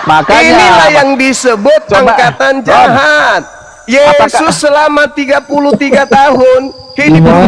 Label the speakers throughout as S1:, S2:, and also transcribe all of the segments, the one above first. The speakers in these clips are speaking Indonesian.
S1: Makanya
S2: inilah yang disebut angkatan jahat. Yesus selama 33 tahun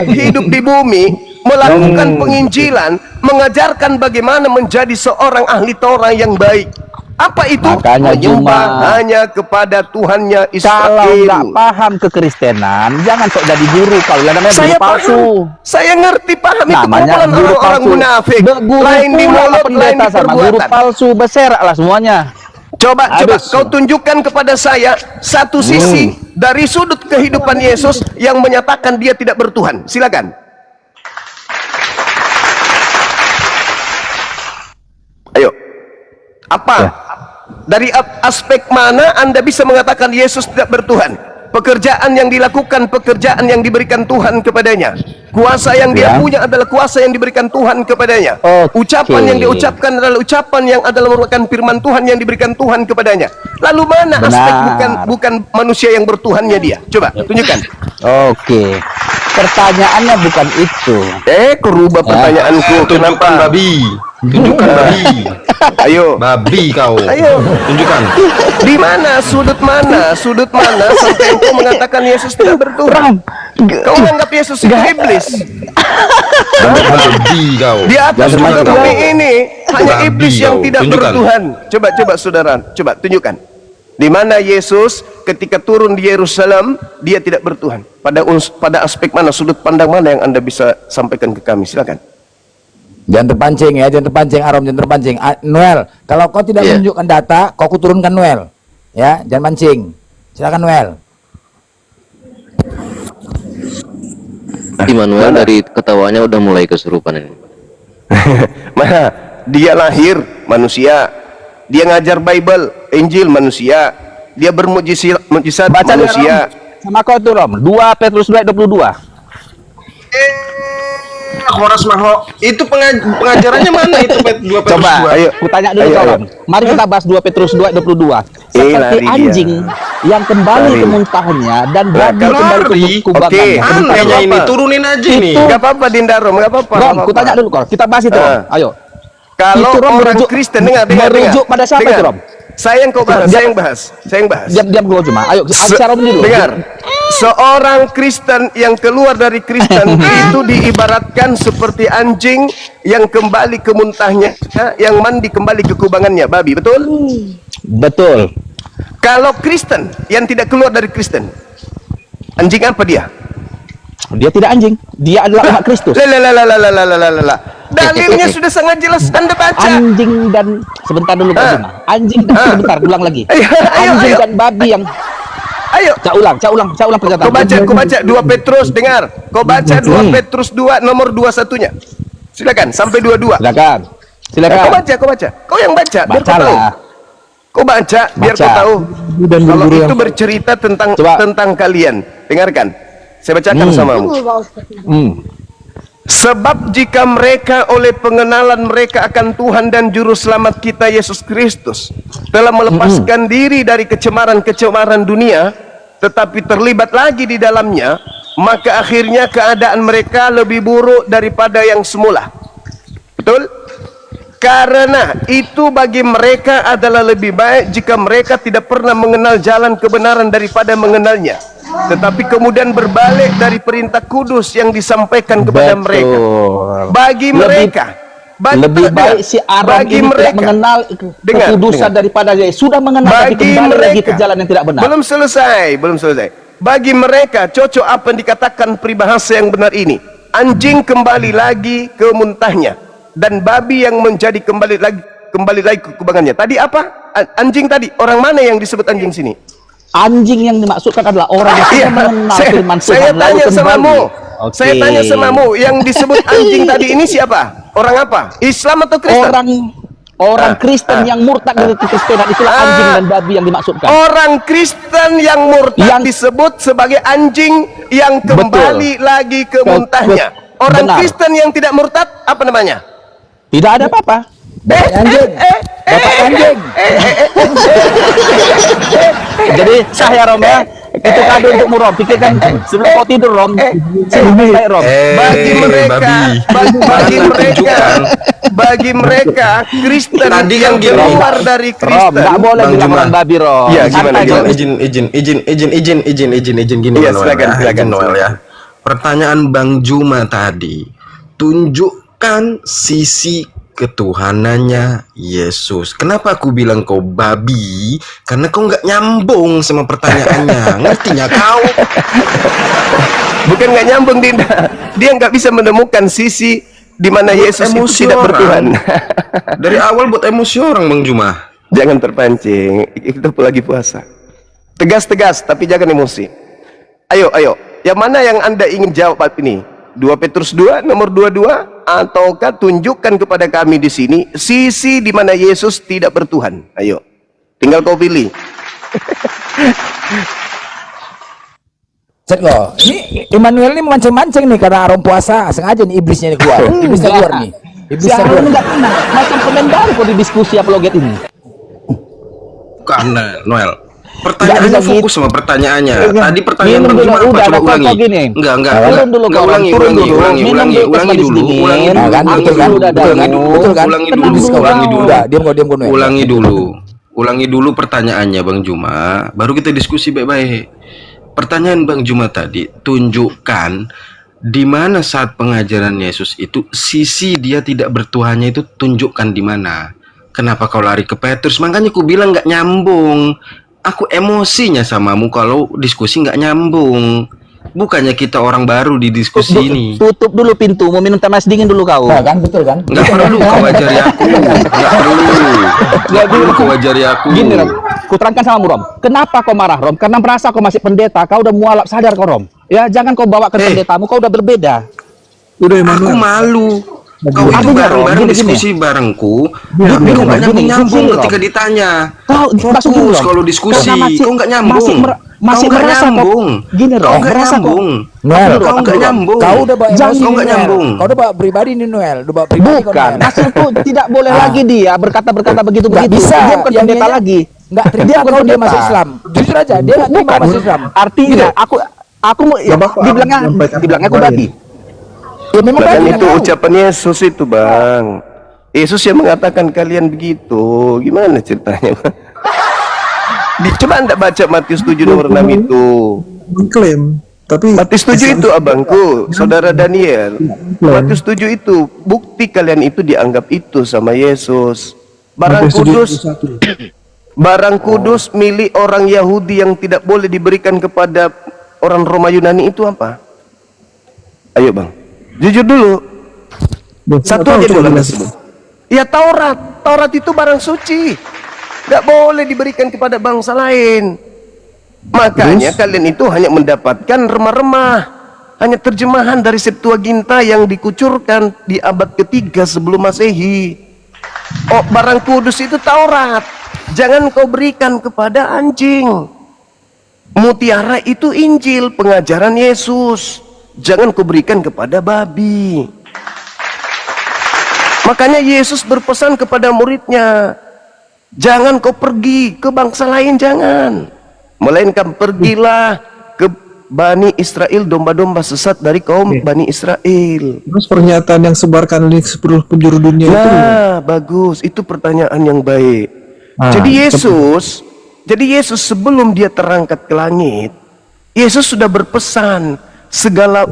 S2: hidup di bumi, melakukan penginjilan, mengajarkan bagaimana menjadi seorang ahli Taurat yang baik. Apa itu?
S1: Makanya
S2: menyembah hanya kepada Tuhannya Israel.
S1: Kalau nggak paham kekristenan, jangan sok jadi guru. Kalau yang namanya guru palsu.
S2: Saya ngerti, paham itu
S1: Namanya
S2: kumpulan orang-orang munafik. Lain di mulut, lain di
S1: sama guru
S2: perbuatan.
S1: palsu, berserak lah semuanya.
S2: Coba kau tunjukkan kepada saya satu sisi dari sudut kehidupan Yesus yang menyatakan dia tidak bertuhan. Silakan. Ayo. Apa? Ya. Dari aspek mana Anda bisa mengatakan Yesus tidak bertuhan? Pekerjaan yang dilakukan, pekerjaan yang diberikan Tuhan kepadanya. Kuasa yang dia punya adalah kuasa yang diberikan Tuhan kepadanya. Ucapan yang diucapkan adalah ucapan yang adalah merupakan firman Tuhan yang diberikan Tuhan kepadanya. Lalu mana aspek bukan manusia yang bertuhannya dia? Coba tunjukkan.
S1: Oke. Pertanyaannya bukan itu.
S2: Kau rubah pertanyaanku. Kenapa?
S3: Babi. Tunjukkan babi.
S2: Ayo.
S3: Babi kau.
S2: Ayo.
S3: Tunjukkan.
S2: Di mana? Sudut mana sampai engkau mengatakan Yesus tidak bertuhan? Kau menganggap Yesus itu iblis.
S3: Babi kau.
S2: Di atas bumi ini hanya iblis yang tidak bertuhan. Coba saudara, coba tunjukkan. Di mana Yesus ketika turun di Yerusalem dia tidak bertuhan? Pada aspek mana, sudut pandang mana yang Anda bisa sampaikan ke kami? Silakan.
S4: Jangan terpancing ya, jangan terpancing Arom, jangan terpancing. Noel, kalau kau tidak menunjukkan data, kau kuturunkan Noel. Ya, jangan mancing. Silakan Noel.
S5: Manuel dari ketawanya udah mulai kesurupan ini.
S2: Mana? Dia lahir manusia. Dia ngajar Bible, Injil manusia. Dia bermujizat manusia.
S1: Sama kau tuh Rom, 2 Petrus 2:22.
S3: Horas Maho. Itu pengajarannya mana itu 2 Petrus 2?
S1: Coba, ayo, kutanya dulu kau Rom. Mari kita bahas 2 Petrus 2:22. Seperti anjing yang kembali ke muntahnya dan babi kembali ke kubangannya.
S3: Anehnya ini, turunin aja nih.
S2: Gak apa-apa Dinda Rom, gak apa-apa.
S1: Rom, kutanya dulu kau. Kita bahas itu Rom. Ayo.
S2: Kalau orang Kristen dengar
S1: pada siapa itu Rom?
S2: Saya yang bahas.
S1: Diam dulu cuma. Ayo, bicara dulu.
S2: Dengar. Seorang Kristen yang keluar dari Kristen itu diibaratkan seperti anjing yang kembali ke muntahnya, yang mandi kembali ke kubangannya, babi, betul?
S1: Betul.
S2: Kalau Kristen yang tidak keluar dari Kristen, anjing apa dia?
S1: Dia tidak anjing, dia adalah umat Kristus.
S2: Dalilnya sudah sangat jelas, Anda baca.
S1: Anjing dan sebentar dulu Pak Juna. Anjing dan sebentar, ulang lagi. Anjing dan babi yang Cak ulang perkataan.
S2: Kau baca 2 Petrus, dengar. Kau baca 2 Petrus 2 nomor 21-nya. Silakan sampai 22.
S1: Silakan.
S2: Kau baca. Kau yang baca biar kau tahu. Kau baca biar kau tahu. Kalau itu bercerita tentang kalian. Dengarkan. Saya bacakan samamu. Sebab jika mereka oleh pengenalan mereka akan Tuhan dan Juru Selamat kita Yesus Kristus telah melepaskan diri dari kecemaran-kecemaran dunia, tetapi terlibat lagi di dalamnya, maka akhirnya keadaan mereka lebih buruk daripada yang semula. Betul? Karena itu bagi mereka adalah lebih baik jika mereka tidak pernah mengenal jalan kebenaran daripada mengenalnya, tetapi kemudian berbalik dari perintah kudus yang disampaikan kepada mereka. Bagi mereka lebih baik si Aram ini tidak mengenal kekudusan daripada dia sudah mengenal tapi kembali lagi ke jalan yang tidak benar. Belum selesai. Bagi mereka cocok apa yang dikatakan peribahasa yang benar ini. Anjing kembali lagi ke muntahnya dan babi yang menjadi kembali lagi ke kubangannya. Tadi apa? Anjing tadi. Orang mana yang disebut anjing sini?
S1: Anjing yang dimaksudkan adalah orang yang sudah mengenal firman Tuhan. Saya
S2: tanya samamu, yang disebut anjing tadi ini siapa? Orang apa? Islam atau Kristen?
S1: Orang Kristen yang murtad dari Kristenan, itulah anjing dan babi yang dimaksudkan. Orang Kristen yang murtad disebut sebagai anjing yang kembali lagi ke muntahnya. Orang Kristen yang tidak murtad apa namanya? Tidak ada apa-apa. Bapak anjing. Jadi sah ya Rom ya. Itu kado untukmu Rom. Pikirkan sebelum kau tidur Rom. Sebelum Rom. Bagi mereka
S2: bagi mereka Kristen
S3: Tadi kan
S2: yang
S3: gini.
S2: keluar dari
S1: Rom,
S2: Kristen.
S1: nggak boleh
S3: Bang
S1: bilang
S3: Juma.
S1: orang babi, Rom.
S2: Ya, gimana,
S1: Santai,
S2: gimana?
S1: Rom.
S3: Izin gini
S2: Iya,
S3: Noel,
S2: silakan,
S3: ya.
S2: silakan,
S3: Izin, Noel,
S2: silakan.
S3: ya. Pertanyaan Bang Juma tadi, tunjukkan sisi ketuhanannya Yesus. Kenapa aku bilang kau babi? Karena kau nggak nyambung sama pertanyaannya. Ngertinya kau?
S2: Bukan nggak nyambung, Dinda. Dia nggak bisa menemukan sisi di mana
S3: Buat
S2: Yesus itu
S3: emosi
S2: tidak
S3: orang.
S2: bertuhan.
S3: Dari awal buat emosi orang, Bang Juma.
S2: Jangan terpancing, kita lagi puasa. Tegas-tegas, tapi jangan emosi. Ayo, ayo. Yang mana yang Anda ingin jawab ini? 2 Petrus 2, nomor 22, ataukah tunjukkan kepada kami di sini sisi di mana Yesus tidak bertuhan? Ayo. Tinggal kau pilih.
S4: Cek lo, ini Immanuel ini mancing-mancing nih karena Arom puasa, sengaja nih iblisnya nih keluar. Iblisnya keluar nih.
S1: Si
S4: Iblisnya
S1: Aron
S4: keluar.
S1: nggak pernah macam komen baru kok di diskusi apologet ini.
S3: Karena Noel,
S1: Nggak
S3: pertanyaannya
S1: bisa
S3: fokus sama pertanyaannya.
S1: Iya.
S3: Tadi pertanyaan
S1: Minum
S3: Bang
S1: dulu,
S3: Juma apa?
S1: udah,
S3: Coba
S1: ada
S3: ulangi.
S1: kok gini.
S3: Enggak,
S1: Turun dulu,
S3: enggak,
S1: kawan.
S3: ulangi,
S1: Turun
S3: ulangi,
S1: dulu.
S3: ulangi,
S1: Minum
S3: ulangi,
S1: dulu,
S3: ulangi
S1: manis
S3: dulu,
S1: dingin.
S3: ulangi dulu,
S4: Nah, kan,
S3: ulangi
S4: betul kan?
S3: dulu,
S1: Udah,
S3: ulangi
S1: Danu.
S3: dulu,
S4: Betul kan?
S3: ulangi
S1: Tenang
S3: dulu,
S1: dulu,
S3: ulangi
S1: kau.
S3: dulu.
S4: Udah, diam kau Noel.
S3: Ulangi dulu pertanyaannya Bang Juma, baru kita diskusi baik-baik. Pertanyaan Bang Juma tadi, tunjukkan di mana saat pengajaran Yesus itu sisi dia tidak bertuhannya itu tunjukkan di mana. Kenapa kau lari ke Petrus? Makanya aku bilang nggak nyambung. Aku emosinya samamu kalau diskusi nggak nyambung. Bukannya kita orang baru di diskusi ini.
S1: Tutup dulu pintu, mau minum teh manis dingin dulu kau.
S4: Nah, kan betul kan?
S3: Nggak perlu kau ajari aku. Nggak perlu kau ajari aku.
S1: Gini, Rom. Kuterangkan sama Rom. Kenapa kau marah, Rom? Karena merasa kau masih pendeta, kau udah mualaf, sadar kau, Rom. Ya, jangan kau bawa ke pendetamu, kau udah berbeda.
S3: Aku malu. Kau itu
S1: Artinya,
S3: bareng-bareng
S1: Rom, gini,
S3: diskusi barengku,
S1: Gini,
S3: tapi kau nggak
S1: gini,
S3: nyambung
S1: gini,
S3: ketika
S1: Rom.
S3: ditanya.
S1: Kau masuk dulu,
S3: Fokus
S1: Rom.
S3: kalau diskusi,
S1: Karena
S3: kau nggak nyambung.
S1: masih
S3: Kau nggak
S1: merasa kau.
S3: nyambung.
S1: Gini,
S3: Kau
S1: Rom.
S3: nggak
S1: Merasa kau.
S3: nyambung.
S4: Noel,
S3: Kau nggak nyambung.
S4: Kau udah bawa
S1: Jangan,
S4: emosi
S3: kau
S4: nih,
S3: nggak
S4: Noel.
S3: nyambung.
S4: Kau udah bawa pribadi nih Noel, udah bawa pribadi kau,
S1: Bukan,
S4: Noel.
S1: maksudku tidak boleh lagi dia berkata-berkata begitu
S4: Nggak
S1: begitu.
S4: bisa.
S1: Dia bukan
S4: Yang
S1: pendeta
S4: dia-
S1: lagi.
S4: Nggak terima
S1: Dia bukan
S4: kalau dia
S1: pendeta.
S4: masuk Islam. Jujur aja, dia nggak terima
S1: Bukan.
S4: masuk Islam.
S1: Artinya aku mau ya, dibilangnya aku babi.
S4: Ya memang
S2: Bahkan
S4: babi,
S2: itu
S4: tahu.
S2: ucapan Yesus itu, Bang. Yesus yang mengatakan kalian begitu. Gimana ceritanya, Bang? Coba Anda baca Matius 7 nomor 6 itu.
S6: mengklaim tapi
S2: Matius 7 itu abangku, saudara Daniel. Matius 7 itu bukti kalian itu dianggap itu sama Yesus. Barang kudus, barang kudus milik orang Yahudi yang tidak boleh diberikan kepada orang Roma Yunani itu apa? Ayo, Bang. Jujur dulu. Satu aja dulu Anda sebut. Ya Taurat. Taurat itu barang suci. Tidak boleh diberikan kepada bangsa lain. Makanya kalian itu hanya mendapatkan remah-remah, hanya terjemahan dari Septuaginta yang dikucurkan di abad ketiga sebelum Masehi. Oh, barang kudus itu Taurat. Jangan kau berikan kepada anjing. Mutiara itu Injil, pengajaran Yesus. Jangan kau berikan kepada babi. Makanya Yesus berpesan kepada muridnya, jangan kau pergi ke bangsa lain, jangan. Melainkan pergilah ke Bani Israel, domba-domba sesat dari kaum Bani Israel.
S6: terus pernyataan yang sebarkan di seluruh penjuru dunia itu
S2: Nah, bagus. Itu pertanyaan yang baik. Jadi Yesus sebelum dia terangkat ke langit, Yesus sudah berpesan, segala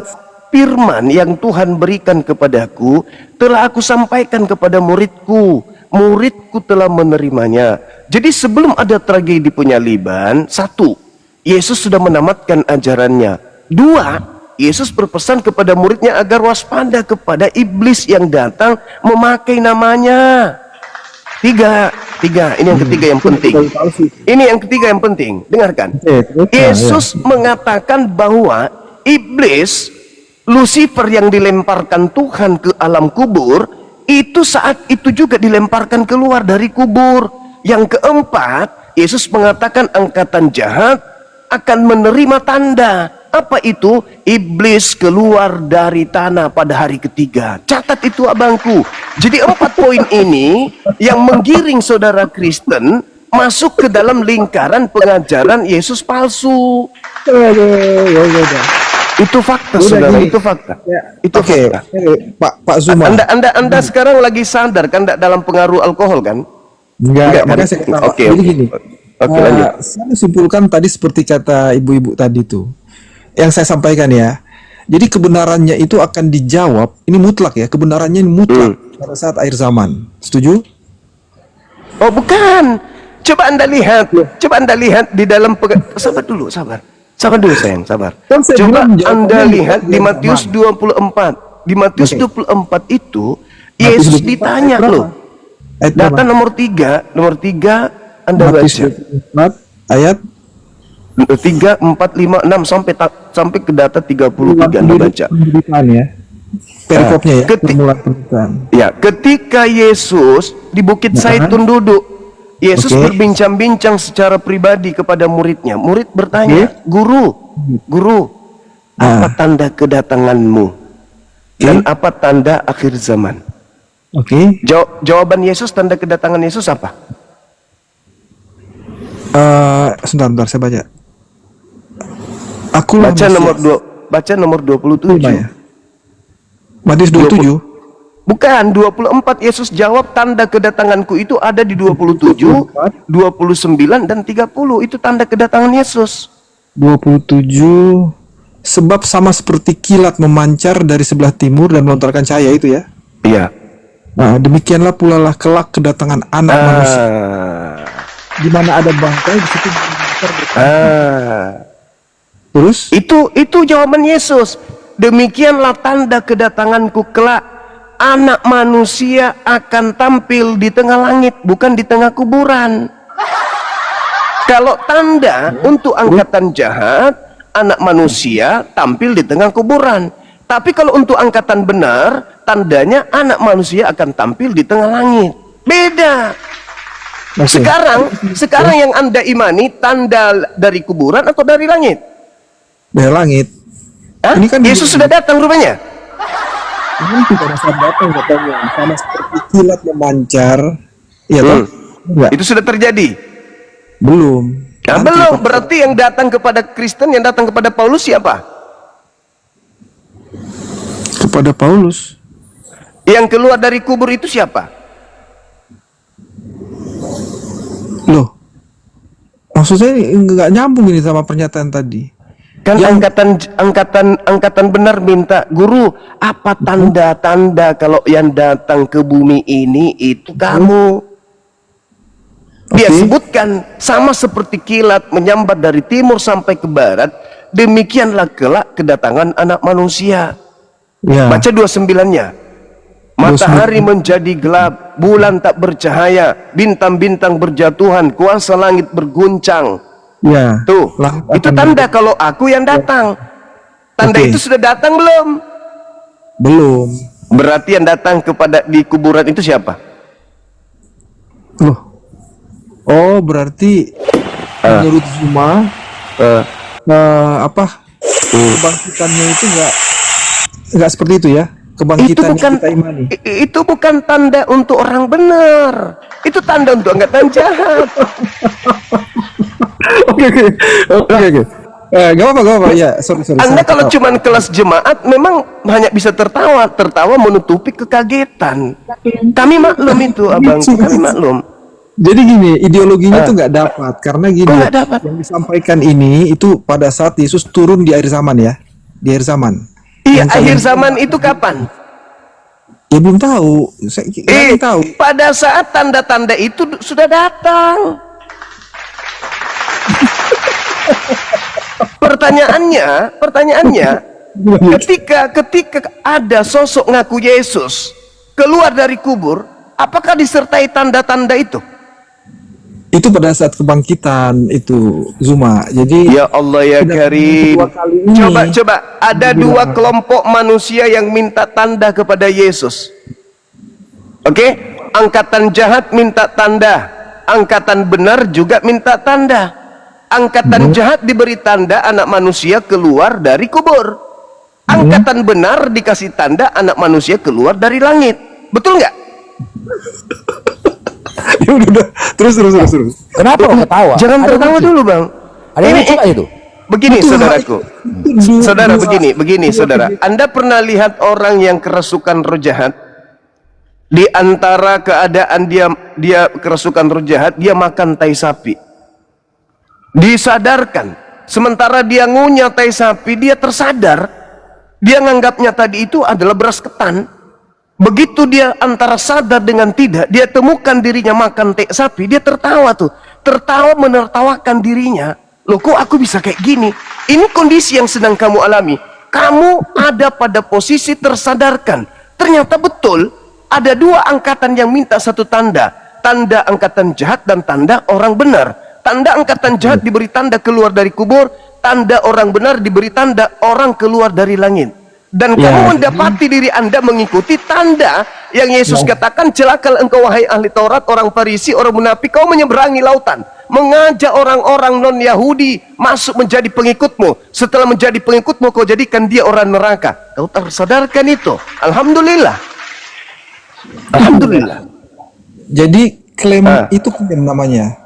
S2: firman yang Tuhan berikan kepadaku telah aku sampaikan kepada muridku. Muridku telah menerimanya. Jadi sebelum ada tragedi penyaliban, satu, Yesus sudah menamatkan ajarannya. Dua, Yesus berpesan kepada muridnya agar waspada kepada iblis yang datang memakai namanya. Tiga, ini yang ketiga yang penting. Ini yang ketiga yang penting. Dengarkan. Yesus mengatakan bahwa iblis, Lucifer yang dilemparkan Tuhan ke alam kubur, itu saat itu juga dilemparkan keluar dari kubur. Yang keempat, Yesus mengatakan angkatan jahat akan menerima tanda. Apa itu? Iblis keluar dari tanah pada hari ketiga. Catat itu abangku. Jadi 4 poin ini yang menggiring saudara Kristen masuk ke dalam lingkaran pengajaran Yesus palsu. Itu fakta,
S6: Udah
S2: saudara.
S6: gini.
S2: Itu fakta.
S6: Ya,
S2: Itu
S6: oke,
S2: fakta.
S6: Pak Zuma.
S2: Anda sekarang lagi sadar kan tidak dalam pengaruh alkohol kan?
S6: Enggak,
S2: kan?
S6: makanya saya ketawa.
S2: Oke,
S6: Jadi
S2: oke.
S6: gini.
S2: Oke, lanjut.
S6: Saya simpulkan tadi seperti kata ibu-ibu tadi tuh. Yang saya sampaikan ya. Jadi kebenarannya itu akan dijawab, ini mutlak ya, kebenarannya ini mutlak pada saat akhir zaman. Setuju?
S2: Oh, bukan. Coba Anda lihat di dalam sabar dulu, sabar. Sabar dulu sayang, sabar.
S6: Kan saya
S2: Coba
S6: bilang
S2: Anda
S6: jawabannya
S2: lihat di
S6: bukan
S2: Matius
S6: zaman.
S2: 24. Di Matius
S6: Oke.
S2: 24 itu
S6: Matius
S2: Yesus
S6: 24
S2: ditanya
S6: ayat berapa?
S2: loh.
S6: Ayat
S2: Data
S6: berapa?
S2: nomor 3 Anda
S6: Matius
S2: baca.
S6: 24 ayat
S2: 3, 4, 5, 6 sampai ke data 33 Anda baca.
S6: penderitaan ya. Perikopnya ya,
S2: Ketik-
S6: permulaan penderitaan.
S2: Ya, ketika Yesus di Bukit Zaitun duduk, Yesus
S6: Oke.
S2: berbincang-bincang secara pribadi kepada muridnya. Murid bertanya, Guru, apa tanda kedatanganmu? Dan apa tanda akhir zaman?
S6: Oke.
S2: Jawaban Yesus, tanda kedatangan Yesus apa?
S6: Sebentar saya baca.
S2: Baca nomor 27.
S6: ya. Matius 27.
S2: Bukan, 24 Yesus jawab tanda kedatanganku itu ada di 27, 29 dan 30. Itu tanda kedatangan Yesus.
S6: 27 sebab sama seperti kilat memancar dari sebelah timur dan melontarkan cahaya itu ya.
S2: Iya.
S6: Nah, demikianlah pula lah kelak kedatangan anak manusia. Di mana ada bangkai di situ memancar bercahaya. Terus
S2: Itu jawaban Yesus. Demikianlah tanda kedatanganku kelak. Anak manusia akan tampil di tengah langit, bukan di tengah kuburan. Kalau tanda untuk angkatan jahat, anak manusia tampil di tengah kuburan. Tapi kalau untuk angkatan benar, tandanya anak manusia akan tampil di tengah langit. Beda.
S6: Oke.
S2: Sekarang yang Anda imani tanda dari kuburan atau dari langit?
S6: dari langit.
S2: Hah?
S6: Ini kan
S2: Yesus sudah datang rupanya.
S6: Nanti pada saat datang katanya sama seperti kilat memancar. Iya toh? Enggak.
S2: Itu sudah terjadi.
S6: Belum.
S2: Nah,
S6: Nanti
S2: belum.
S6: Pak.
S2: Berarti yang datang kepada Kristen, yang datang kepada Paulus siapa?
S6: Kepada Paulus.
S2: Yang keluar dari kubur itu siapa?
S6: Loh. Maksud saya nggak nyambung ini sama pernyataan tadi.
S2: Kan angkatan benar minta, Guru, apa tanda-tanda kalau yang datang ke bumi ini itu kamu? Dia
S6: Oke.
S2: sebutkan sama seperti kilat menyambar dari timur sampai ke barat, demikianlah kelak kedatangan anak manusia.
S6: Ya.
S2: Baca 29-nya. Matahari menjadi gelap, bulan tak bercahaya, bintang-bintang berjatuhan, kuasa langit berguncang.
S6: Ya.
S2: Tuh,
S6: Langit
S2: itu
S6: akan
S2: tanda kalau aku yang datang. Tanda
S6: Oke.
S2: itu sudah datang belum?
S6: Belum.
S2: Berarti yang datang kepada di kuburan itu siapa?
S6: Loh. Oh, berarti menurut Zuma kebangkitannya itu nggak seperti itu ya? Kebangkitan yang kita imani.
S2: Itu bukan tanda untuk orang benar. Itu tanda untuk angkatan jahat.
S6: Oke. Gak apa-apa. Ya, sorry.
S2: Anda
S6: Saya
S2: kalau
S6: ketawa.
S2: cuman kelas jemaat memang hanya bisa tertawa menutupi kekagetan. Kami maklum itu, abangku, kami maklum.
S6: Jadi gini, ideologinya tuh nggak dapat karena gini,
S2: Nggak dapat.
S6: yang disampaikan ini itu pada saat Yesus turun di akhir zaman ya, di akhir zaman.
S2: Iya,
S6: Yang
S2: akhir
S6: saya-
S2: zaman itu kapan?
S6: Ya belum tahu, saya belum tahu.
S2: Pada saat tanda-tanda itu sudah datang. Pertanyaannya, ketika ada sosok ngaku Yesus keluar dari kubur, apakah disertai tanda-tanda itu?
S6: Itu pada saat kebangkitan itu Zuma. Jadi
S2: Ya Allah ya Karim.
S6: kedua kali ini.
S2: Coba ada dua kelompok manusia yang minta tanda kepada Yesus. Oke, angkatan jahat minta tanda, angkatan benar juga minta tanda. Angkatan jahat diberi tanda anak manusia keluar dari kubur. Angkatan benar dikasih tanda anak manusia keluar dari langit. Betul nggak?
S6: Ya udah. Terus.
S4: Kenapa kau ketawa?
S2: Jangan
S4: Ada
S2: tertawa
S4: lucu.
S2: dulu, Bang.
S4: Ada yang lucu nggak itu?
S2: Begini
S6: Betul,
S2: saudaraku. Saudara begini saudara. Anda pernah lihat orang yang kerasukan roh jahat? Di antara keadaan dia kerasukan roh jahat, dia makan tai sapi. Disadarkan. Sementara dia ngunyah tai sapi, dia tersadar. Dia nganggapnya tadi itu adalah beras ketan. Begitu dia antara sadar dengan tidak, dia temukan dirinya makan tai sapi, dia tertawa tuh. Tertawa menertawakan dirinya. Loh, kok aku bisa kayak gini? Ini kondisi yang sedang kamu alami. Kamu ada pada posisi tersadarkan. Ternyata betul, ada dua angkatan yang minta satu tanda. Tanda angkatan jahat dan tanda orang benar. Tanda angkatan jahat diberi tanda keluar dari kubur. Tanda orang benar diberi tanda orang keluar dari langit. Dan kamu mendapati diri Anda mengikuti tanda yang Yesus katakan, celakalah engkau wahai ahli Taurat, orang Farisi, orang munafik, kau menyeberangi lautan, mengajak orang-orang non-Yahudi masuk menjadi pengikutmu. Setelah menjadi pengikutmu, kau jadikan dia orang neraka. Kau tersadarkan itu. Alhamdulillah. Alhamdulillah.
S6: Jadi klaim itu klaim namanya.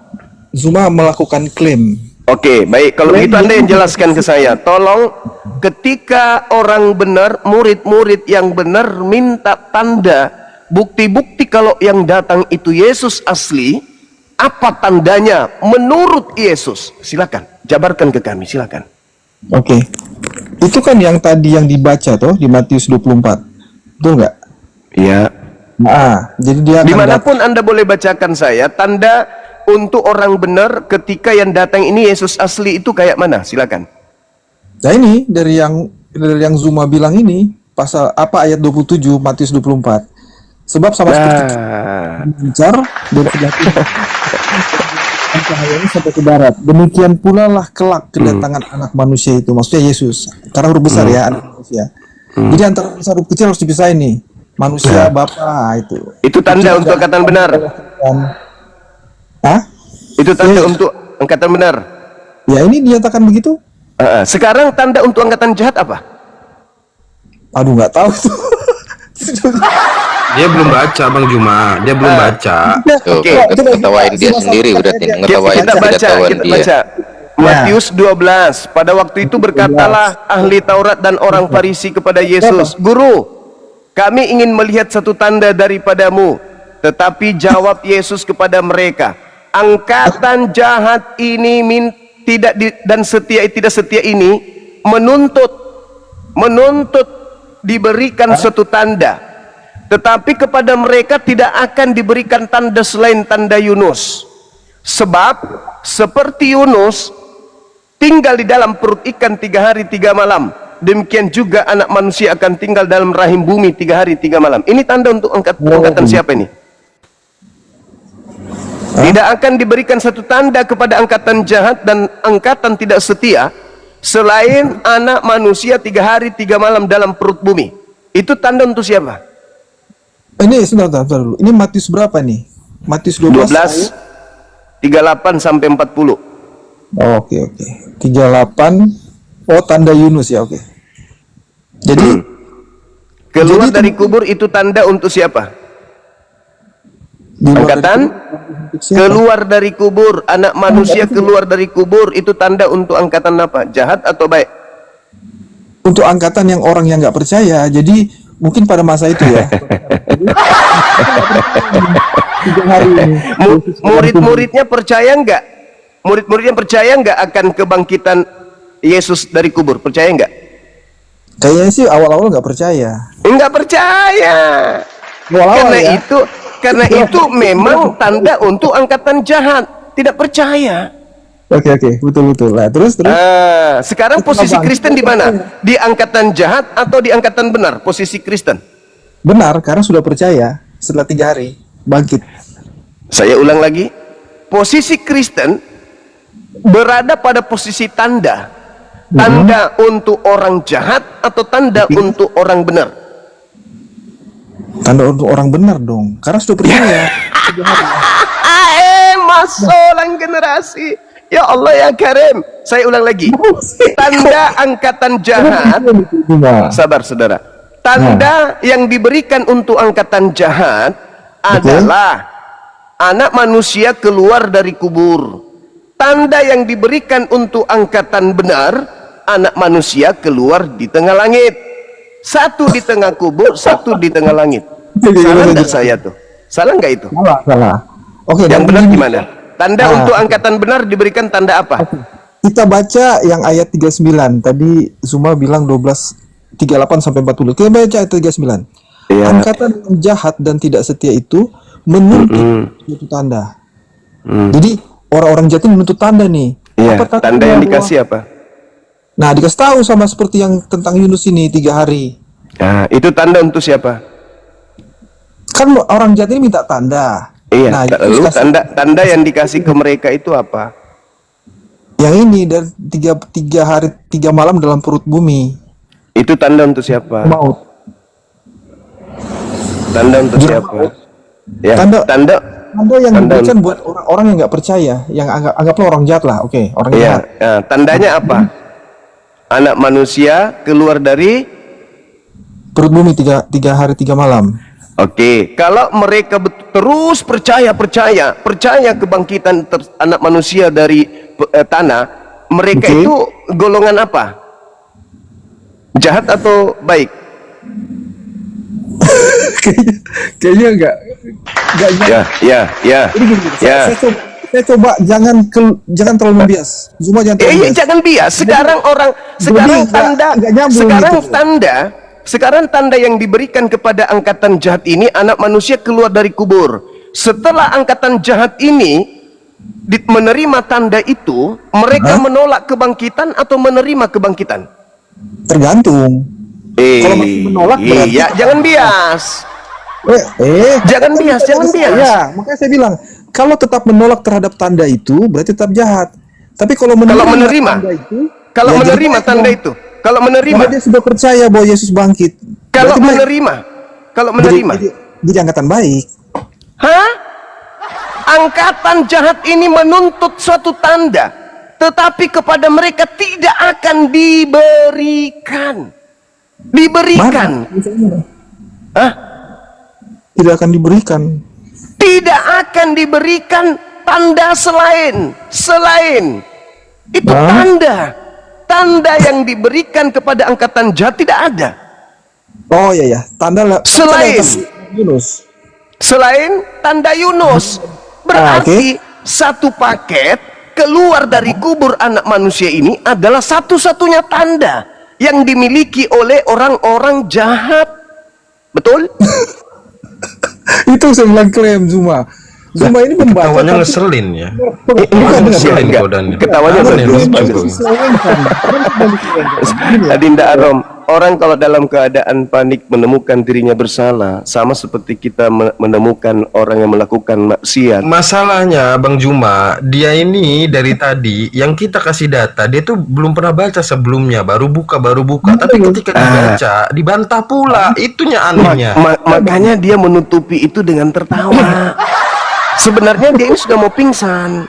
S6: Zuma melakukan klaim.
S2: Oke, baik. Kalau begitu Anda yang jelaskan ke saya. Tolong, ketika orang benar, murid-murid yang benar minta tanda, bukti-bukti kalau yang datang itu Yesus asli, apa tandanya menurut Yesus? Silakan, jabarkan ke kami, silakan.
S6: Oke. Itu kan yang tadi yang dibaca toh di Matius 24. Betul nggak?
S2: Iya.
S6: Nah, jadi dia akan
S2: Dimanapun Anda boleh bacakan saya, tanda untuk orang benar ketika yang datang ini Yesus asli itu kayak mana? Silakan.
S6: Nah ini dari yang Zuma bilang ini pasal apa ayat 27 Matius 24. Sebab sama seperti bicar dari sebelah timur cahayanya sampai ke barat. Demikian pula lah kelak kedatangan anak manusia itu. Maksudnya Yesus. Karena huruf besar ya anak manusia. Jadi antara besar huruf kecil harus dipisahin nih. Manusia Bapa itu.
S2: Itu tanda untuk angkatan benar.
S6: Hah?
S2: Itu tanda untuk angkatan benar.
S6: Ya ini dinyatakan begitu.
S2: Sekarang tanda untuk angkatan jahat apa?
S6: Aduh nggak tahu tuh.
S3: Dia belum baca Bang Juma, dia belum baca.
S5: Oke, ketawain dia sendiri udah ngetawain
S2: Kita baca,
S5: ketahuan
S2: kita
S5: dia.
S2: baca. Matius 12. Pada waktu itu berkatalah ahli Taurat dan orang Farisi kepada Yesus, "Guru, kami ingin melihat satu tanda daripadamu." Tetapi jawab Yesus kepada mereka, angkatan jahat ini tidak setia ini menuntut diberikan suatu tanda, tetapi kepada mereka tidak akan diberikan tanda selain tanda Yunus, sebab seperti Yunus tinggal di dalam perut ikan 3 hari 3 malam, demikian juga anak manusia akan tinggal dalam rahim bumi 3 hari 3 malam. Ini tanda untuk angkatan siapa ini? Tidak akan diberikan satu tanda kepada angkatan jahat dan angkatan tidak setia selain anak manusia 3 hari 3 malam dalam perut bumi. Itu tanda untuk siapa?
S6: Ini sebentar dulu. Ini Matius berapa nih? Matius 12
S2: 38 sampai 40.
S6: Oh, oke. 38. Oh, tanda Yunus ya, oke. Jadi
S2: keluar dari kubur itu tanda untuk siapa? Angkatan keluar dari kubur, anak manusia keluar dari kubur itu tanda untuk angkatan apa? Jahat atau baik?
S6: Untuk angkatan yang orang yang nggak percaya. Jadi mungkin pada masa itu ya.
S2: Murid-muridnya percaya nggak? Murid-muridnya percaya nggak akan kebangkitan Yesus dari kubur? Percaya nggak?
S6: Kayaknya sih awal-awal nggak percaya.
S2: Nggak percaya. Karena itu memang tanda untuk angkatan jahat. Tidak percaya.
S6: Oke, betul. Lah, terus.
S2: Sekarang posisi Kristen di mana? Di angkatan jahat atau di angkatan benar? Posisi Kristen
S6: benar, karena sudah percaya setelah 3 hari bangkit.
S2: Saya ulang lagi, posisi Kristen berada pada posisi tanda. Tanda untuk orang jahat atau tanda untuk orang benar?
S6: Tanda untuk orang benar dong, karena sudah percaya.
S2: Masolang generasi. Ya Allah ya Karim. Saya ulang lagi. Tanda angkatan jahat. Sabar saudara. Tanda yang diberikan untuk angkatan jahat adalah anak manusia keluar dari kubur. tanda yang diberikan untuk angkatan benar, anak manusia keluar di tengah langit. Satu di tengah kubur, satu di tengah langit. Salah nggak saya tuh? Salah nggak itu?
S6: Salah. Oke,
S2: Yang
S6: dan
S2: benar
S6: ini-
S2: gimana? Tanda untuk angkatan benar diberikan tanda apa?
S6: Kita baca yang ayat 39. Tadi Zuma bilang 12:38 sampai 40. Kita baca ayat 39.
S2: Iya.
S6: Angkatan yang jahat dan tidak setia itu menuntut suatu tanda. Jadi orang-orang jahat ini menuntut tanda nih.
S2: Iya,
S6: Apa
S2: tanda yang
S6: bahwa-
S2: dikasih apa?
S6: Nah, dikasih tahu sama seperti yang tentang Yunus ini 3 hari.
S2: Nah, itu tanda untuk siapa?
S6: Kan orang jahat ini minta tanda.
S2: Iya,
S6: Nah,
S2: lalu
S6: Yesus kasih
S2: tanda yang dikasih ke mereka itu apa?
S6: yang ini dan 3 hari 3 malam dalam perut bumi.
S2: Itu tanda untuk siapa?
S6: Maut.
S2: Tanda untuk siapa? Ya,
S6: Tanda-
S2: tanda.
S6: Tanda yang
S2: Tanda-
S6: diberikan buat orang-orang yang nggak percaya, yang anggaplah orang jahat lah. Oke, orang
S2: Ya,
S6: jahat.
S2: ya, tandanya apa? Anak manusia keluar dari.
S6: Perut bumi 3 hari 3 malam.
S2: Oke, kalau mereka terus percaya kebangkitan anak manusia dari tanah, mereka
S6: Oke.
S2: itu golongan apa? Jahat atau baik?
S6: Kayaknya enggak.
S2: Ya.
S6: Ini gini,
S2: Ya.
S6: saya coba jangan terlalu membias. Zuma jangan terlalu
S2: Iya,
S6: membias.
S2: jangan bias. Sekarang sekarang tanda yang diberikan kepada angkatan jahat ini, anak manusia keluar dari kubur. Setelah angkatan jahat ini menerima tanda itu, mereka menolak kebangkitan atau menerima kebangkitan?
S6: Tergantung. Kalau masih menolak berarti
S2: iya, jangan bias. Jangan bias.
S6: Ya, makanya saya bilang kalau tetap menolak terhadap tanda itu berarti tetap jahat. Tapi kalau
S2: Kalau
S6: menerima
S2: menerima,
S6: tanda itu,
S2: kalau
S6: ya jadi
S2: menerima
S6: baik
S2: tanda
S6: dong.
S2: itu, kalau menerima,
S6: Karena dia sudah percaya bahwa Yesus bangkit.
S2: kalau
S6: Berarti baik.
S2: menerima,
S6: Jadi angkatan baik.
S2: hah? Angkatan jahat ini menuntut suatu tanda, tetapi kepada mereka tidak akan diberikan.
S6: Mana?
S2: Hah?
S6: Tidak akan diberikan.
S2: Tidak akan diberikan tanda selain itu tanda yang diberikan kepada angkatan jahat tidak ada.
S6: Oh ya, tanda
S2: Selain.
S6: Yunus.
S2: Selain tanda Yunus, berarti satu paket keluar dari kubur anak manusia ini adalah satu-satunya tanda yang dimiliki oleh orang-orang jahat. Betul?
S6: Itu saya bilang klaim Zuma. Zuma ini membaca
S3: Ketawanya
S6: tapi-
S3: ngeselin ya.
S2: Ngeselin,
S3: Enggak?
S2: enggak. Ketawanya
S3: Aneh,
S2: bagus,
S3: lucu.
S2: bagus. Adinda Arom, orang kalau dalam keadaan panik menemukan dirinya bersalah, sama seperti kita menemukan orang yang melakukan maksiat.
S3: Masalahnya Bang Juma, dia ini dari tadi yang kita kasih data, dia tuh belum pernah baca sebelumnya, baru buka. Tapi ketika dibaca, dibantah pula. Itunya anehnya.
S2: Makanya dia menutupi itu dengan tertawa. Sebenarnya dia ini sudah mau pingsan.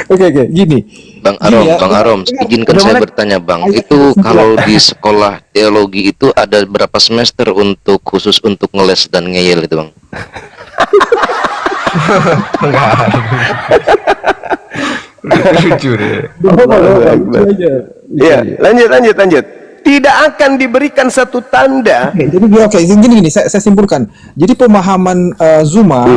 S6: Oke, gini.
S5: Bang
S6: Gini ya,
S5: Bang Arom, izinkan saya bertanya Bang, itu kalau di sekolah teologi itu ada berapa semester untuk khusus untuk ngeles dan ngeyel itu Bang?
S3: Lucu deh.
S2: Ya, lanjut. Tidak akan diberikan satu tanda.
S6: Oke, gini, saya simpulkan. Jadi pemahaman Zuma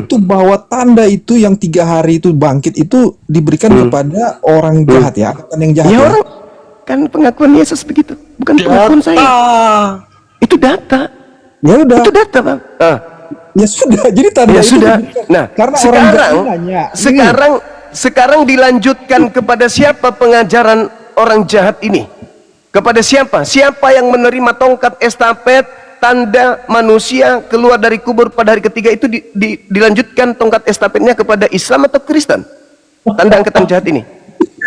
S6: itu bahwa tanda itu yang 3 hari itu bangkit itu diberikan kepada orang jahat ya, angkatan yang jahat.
S2: Ya
S6: Ya,
S2: orang kan pengakuan Yesus begitu, bukan pengakuan saya. Itu data.
S6: Ya udah.
S2: Itu data, Bang.
S6: Ya sudah. Jadi tanda
S2: Ya
S6: itu
S2: sudah.
S6: diberikan.
S2: Nah,
S6: karena orang jahat ini nanya.
S2: sekarang dilanjutkan kepada siapa pengajaran orang jahat ini? Kepada siapa? Siapa yang menerima tongkat estafet tanda manusia keluar dari kubur pada hari ketiga itu dilanjutkan tongkat estafetnya kepada Islam atau Kristen? Tanda angkatan jahat ini.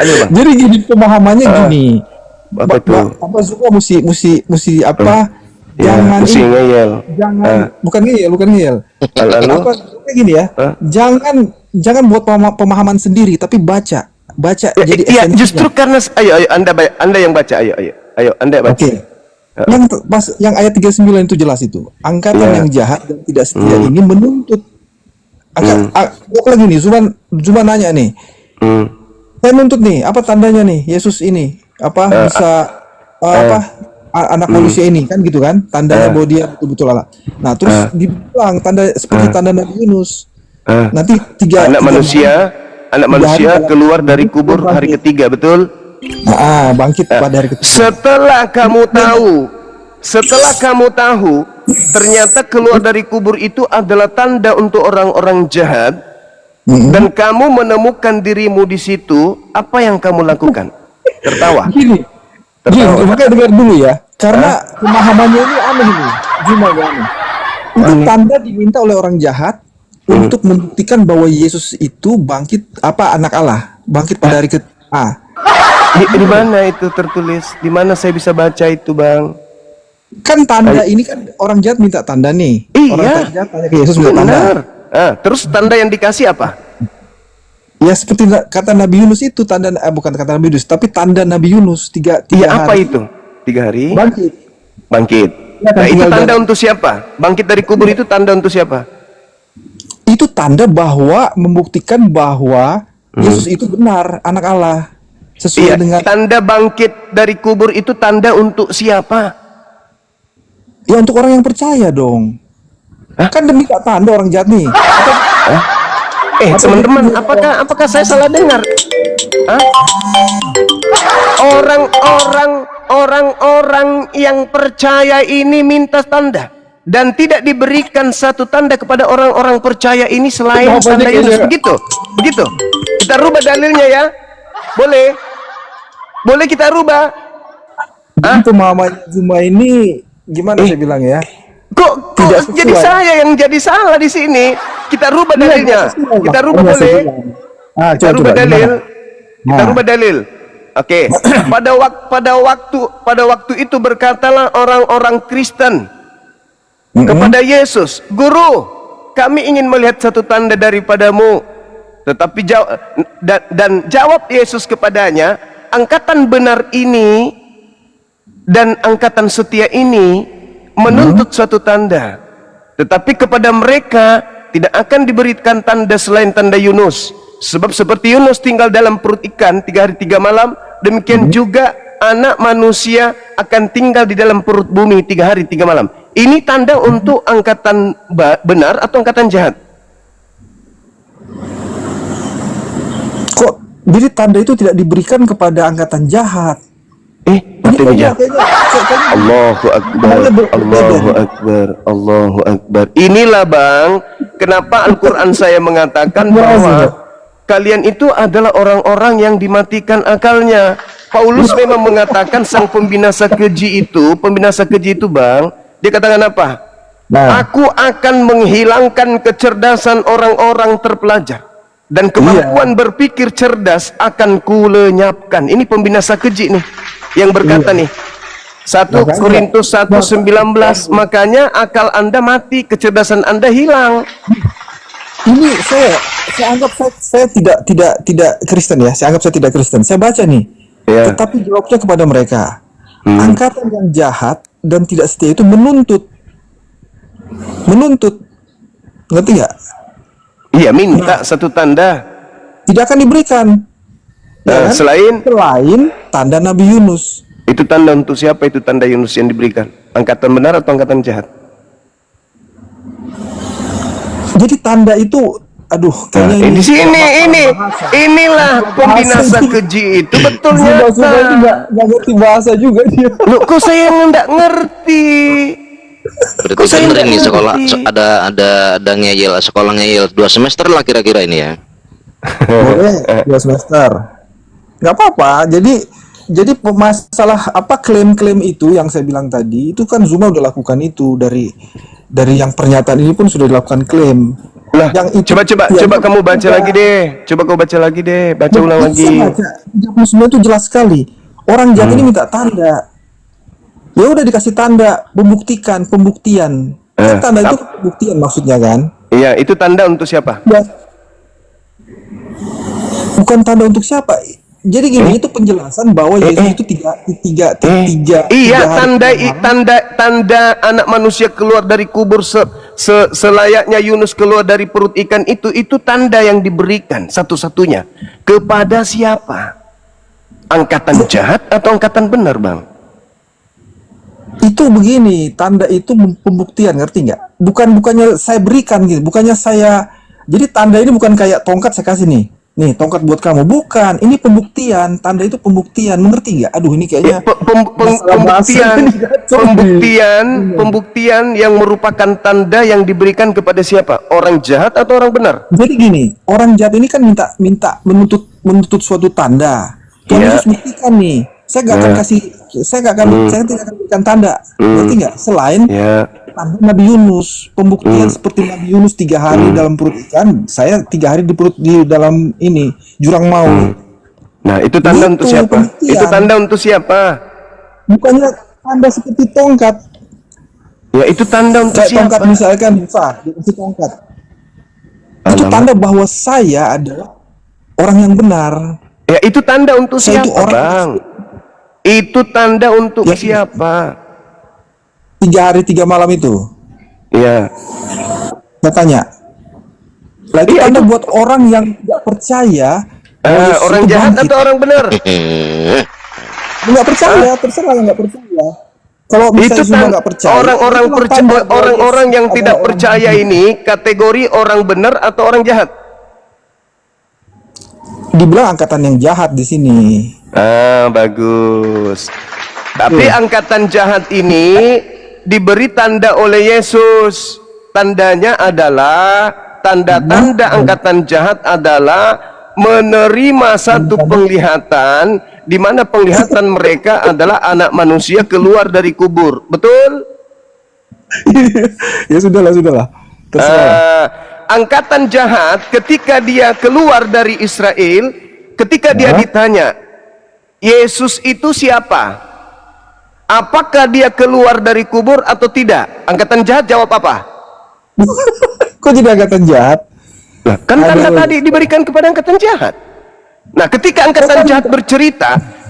S2: Ayo, Bang.
S6: Jadi gini pemahamannya gini.
S2: Apa itu?
S6: Apa Zuma mesti apa? Jangan
S2: mesti
S6: ini-
S2: ngeyel.
S6: Jangan bukan ngeyel.
S2: Lalu?
S6: Apa kayak gini ya? Jangan buat pemahaman sendiri tapi baca. Jadi
S2: Iya,
S6: esensinya.
S2: justru karena ayo Anda yang baca, ayo Anda baca.
S6: Oke. Yang ayat 39 itu jelas itu. Angkatan yang jahat dan tidak setia ini menuntut Lagi nih, Zuma nanya nih. Saya nuntut nih, apa tandanya nih Yesus ini? Apa bisa anak manusia ini kan gitu kan? Tandanya bahwa dia betul-betul Allah. Nah, terus dibilang tanda seperti tanda Nabi Yunus. Nanti anak
S2: manusia keluar dari kubur hari ketiga, betul?
S6: Bangkit pada hari ketiga.
S2: Setelah kamu tahu ternyata keluar dari kubur itu adalah tanda untuk orang-orang jahat, dan kamu menemukan dirimu di situ, apa yang kamu lakukan? Tertawa.
S6: Gini, makanya dengar dulu ya, karena pemahamannya ini aneh ini, gimana aneh. Itu tanda diminta oleh orang jahat untuk membuktikan bahwa Yesus itu bangkit anak Allah, bangkit pada hari ketiga.
S2: Di mana itu tertulis? Di mana saya bisa baca itu, Bang?
S6: Kan tanda ini kan orang jahat minta tanda nih. Orang jahat tanya ke Yesus minta tanda.
S2: Terus tanda yang dikasih apa?
S6: Ya seperti kata Nabi Yunus itu tanda, bukan kata Nabi Yunus, tapi tanda Nabi Yunus tiga
S2: apa
S6: hari.
S2: itu? 3 hari.
S6: Bangkit. Ya,
S2: Nah, itu tanda untuk siapa? Bangkit dari kubur itu tanda untuk siapa?
S6: Itu tanda bahwa membuktikan bahwa Yesus itu benar anak Allah. Sesuai dengan
S2: tanda bangkit dari kubur itu tanda untuk siapa?
S6: Ya untuk orang yang percaya dong. Kan demi tanda orang jahat nih.
S2: Teman-teman, apakah saya salah dengar? Orang-orang yang percaya ini minta tanda dan tidak diberikan satu tanda kepada orang-orang percaya ini selain tanda Yesus. Begitu. Kita rubah dalilnya ya. Boleh kita rubah.
S6: Pemahaman Zuma ini gimana saya bilang ya?
S2: Kok jadi saya yang jadi salah di sini? Kita rubah dalilnya. Kita rubah boleh? Kita rubah dalil. Oke. Pada waktu itu berkatalah orang-orang Kristen kepada Yesus, "Guru, kami ingin melihat satu tanda daripadamu." Tetapi jawab Yesus kepadanya, "Angkatan benar ini dan angkatan setia ini menuntut suatu tanda, tetapi kepada mereka tidak akan diberikan tanda selain tanda Yunus. Sebab seperti Yunus tinggal dalam perut ikan 3 hari 3 malam, demikian juga anak manusia akan tinggal di dalam perut bumi 3 hari 3 malam." Ini tanda untuk angkatan benar atau angkatan jahat?
S6: Kok jadi tanda itu tidak diberikan kepada angkatan jahat?
S2: Allahu Akbar. Inilah Bang, kenapa Al-Quran saya mengatakan bahwa kalian itu adalah orang-orang yang dimatikan akalnya. Paulus memang mengatakan sang pembinasa keji itu Bang, dia katakan apa? Aku akan menghilangkan kecerdasan orang-orang terpelajar dan kemampuan berpikir cerdas akan kulenyapkan. Ini pembinasa keji nih yang berkata nih, 1 Korintus 1:19, makanya akal Anda mati, kecerdasan Anda hilang.
S6: Ini saya anggap saya tidak Kristen ya. Saya anggap saya tidak Kristen. Saya baca nih. Tetapi jawabnya kepada mereka, angkatan yang jahat dan tidak setia itu menuntut, ngerti nggak?
S2: Iya, minta satu tanda.
S6: Tidak akan diberikan. Selain tanda Nabi Yunus.
S2: Itu tanda untuk siapa? Itu tanda Yunus yang diberikan. Angkatan benar atau angkatan jahat?
S6: Jadi tanda itu, kayaknya
S2: di sini inilah pembinasa keji itu betulnya.
S6: Nggak ngerti bahasa juga dia.
S2: Loh, kok saya nggak ngerti?
S5: Berarti bener ini sekolah ada ngeyel, sekolah ngeyel 2 semester lah kira-kira ini ya.
S6: Boleh 2 semester. Nggak apa-apa. Jadi masalah klaim-klaim itu yang saya bilang tadi, itu kan Zuma udah lakukan itu dari yang pernyataan ini pun sudah dilakukan klaim.
S2: Lah, yang itu, coba kamu baca lagi deh. Coba kau baca lagi deh. Baca ulang lagi.
S6: 39 itu jelas sekali. Orang jahat ini minta tanda. Ya udah dikasih tanda, pembuktian. Tanda itu pembuktian maksudnya kan?
S2: Iya, itu tanda untuk siapa?
S6: Ya. Bukan tanda untuk siapa. Jadi gini, itu penjelasan bahwa Yesus itu tiga
S2: Iya, tanda anak manusia keluar dari kubur selayaknya Yunus keluar dari perut ikan itu tanda yang diberikan satu-satunya kepada siapa? Angkatan jahat atau angkatan benar, Bang?
S6: Itu begini, tanda itu pembuktian, ngerti nggak? Bukannya saya berikan gitu, bukannya saya. Jadi tanda ini bukan kayak tongkat saya kasih nih tongkat buat kamu, bukan. Ini pembuktian, tanda itu pembuktian, mengerti nggak? Aduh, ini kayaknya
S2: pembuktian yang merupakan tanda yang diberikan kepada siapa? Orang jahat atau orang benar?
S6: Jadi gini, orang jahat ini kan minta menuntut suatu tanda. Tuhan Yesus buktikan nih. Saya nggak akan kasih, saya tidak akan berikan tanda, ngerti nggak? Selain tanda Nabi Yunus, pembuktian seperti Nabi Yunus 3 hari dalam perut ikan, saya 3 hari di dalam ini jurang maut.
S2: Nah, itu tanda untuk siapa?
S6: Pembuktian.
S2: Itu tanda untuk siapa?
S6: Bukannya tanda seperti tongkat.
S2: Ya, itu tanda untuk
S6: Kayak
S2: siapa?
S6: tongkat misalkan, dikasih tongkat. Itu tanda bahwa saya adalah orang yang benar.
S2: Ya, itu tanda untuk
S6: Saya
S2: siapa,
S6: itu orang
S2: Bang? Itu tanda untuk
S6: Ya,
S2: siapa?
S6: 3 hari 3 malam itu.
S2: Ya.
S6: Saya tanya. Lah itu
S2: Iya,
S6: tanda
S2: itu-
S6: buat orang yang tidak percaya. Yesus
S2: Orang
S6: itu
S2: jahat
S6: bangkit.
S2: atau orang benar?
S6: Nggak percaya, terserah yang nggak percaya. Kalau
S2: Itu
S6: misalnya semua
S2: kan
S6: nggak percaya,
S2: orang-orang
S6: itulah tanda bahwa
S2: orang-orang
S6: Yesus
S2: yang
S6: adalah
S2: tidak
S6: orang
S2: percaya
S6: benar.
S2: ini kategori orang benar atau orang jahat?
S6: Dibilang angkatan yang jahat di sini.
S2: Bagus. Tapi angkatan jahat ini diberi tanda oleh Yesus. Tandanya adalah tanda-tanda angkatan jahat adalah menerima satu penglihatan di mana penglihatan mereka adalah anak manusia keluar dari kubur. Betul?
S6: Ya sudahlah. Terserah.
S2: Angkatan jahat ketika dia keluar dari Israel, ketika dia ditanya, Yesus itu siapa? Apakah dia keluar dari kubur atau tidak? Angkatan jahat jawab apa?
S6: Kok jadi angkatan jahat?
S2: Nah, kan tanda tadi diberikan kepada angkatan jahat. Nah, ketika angkatan jahat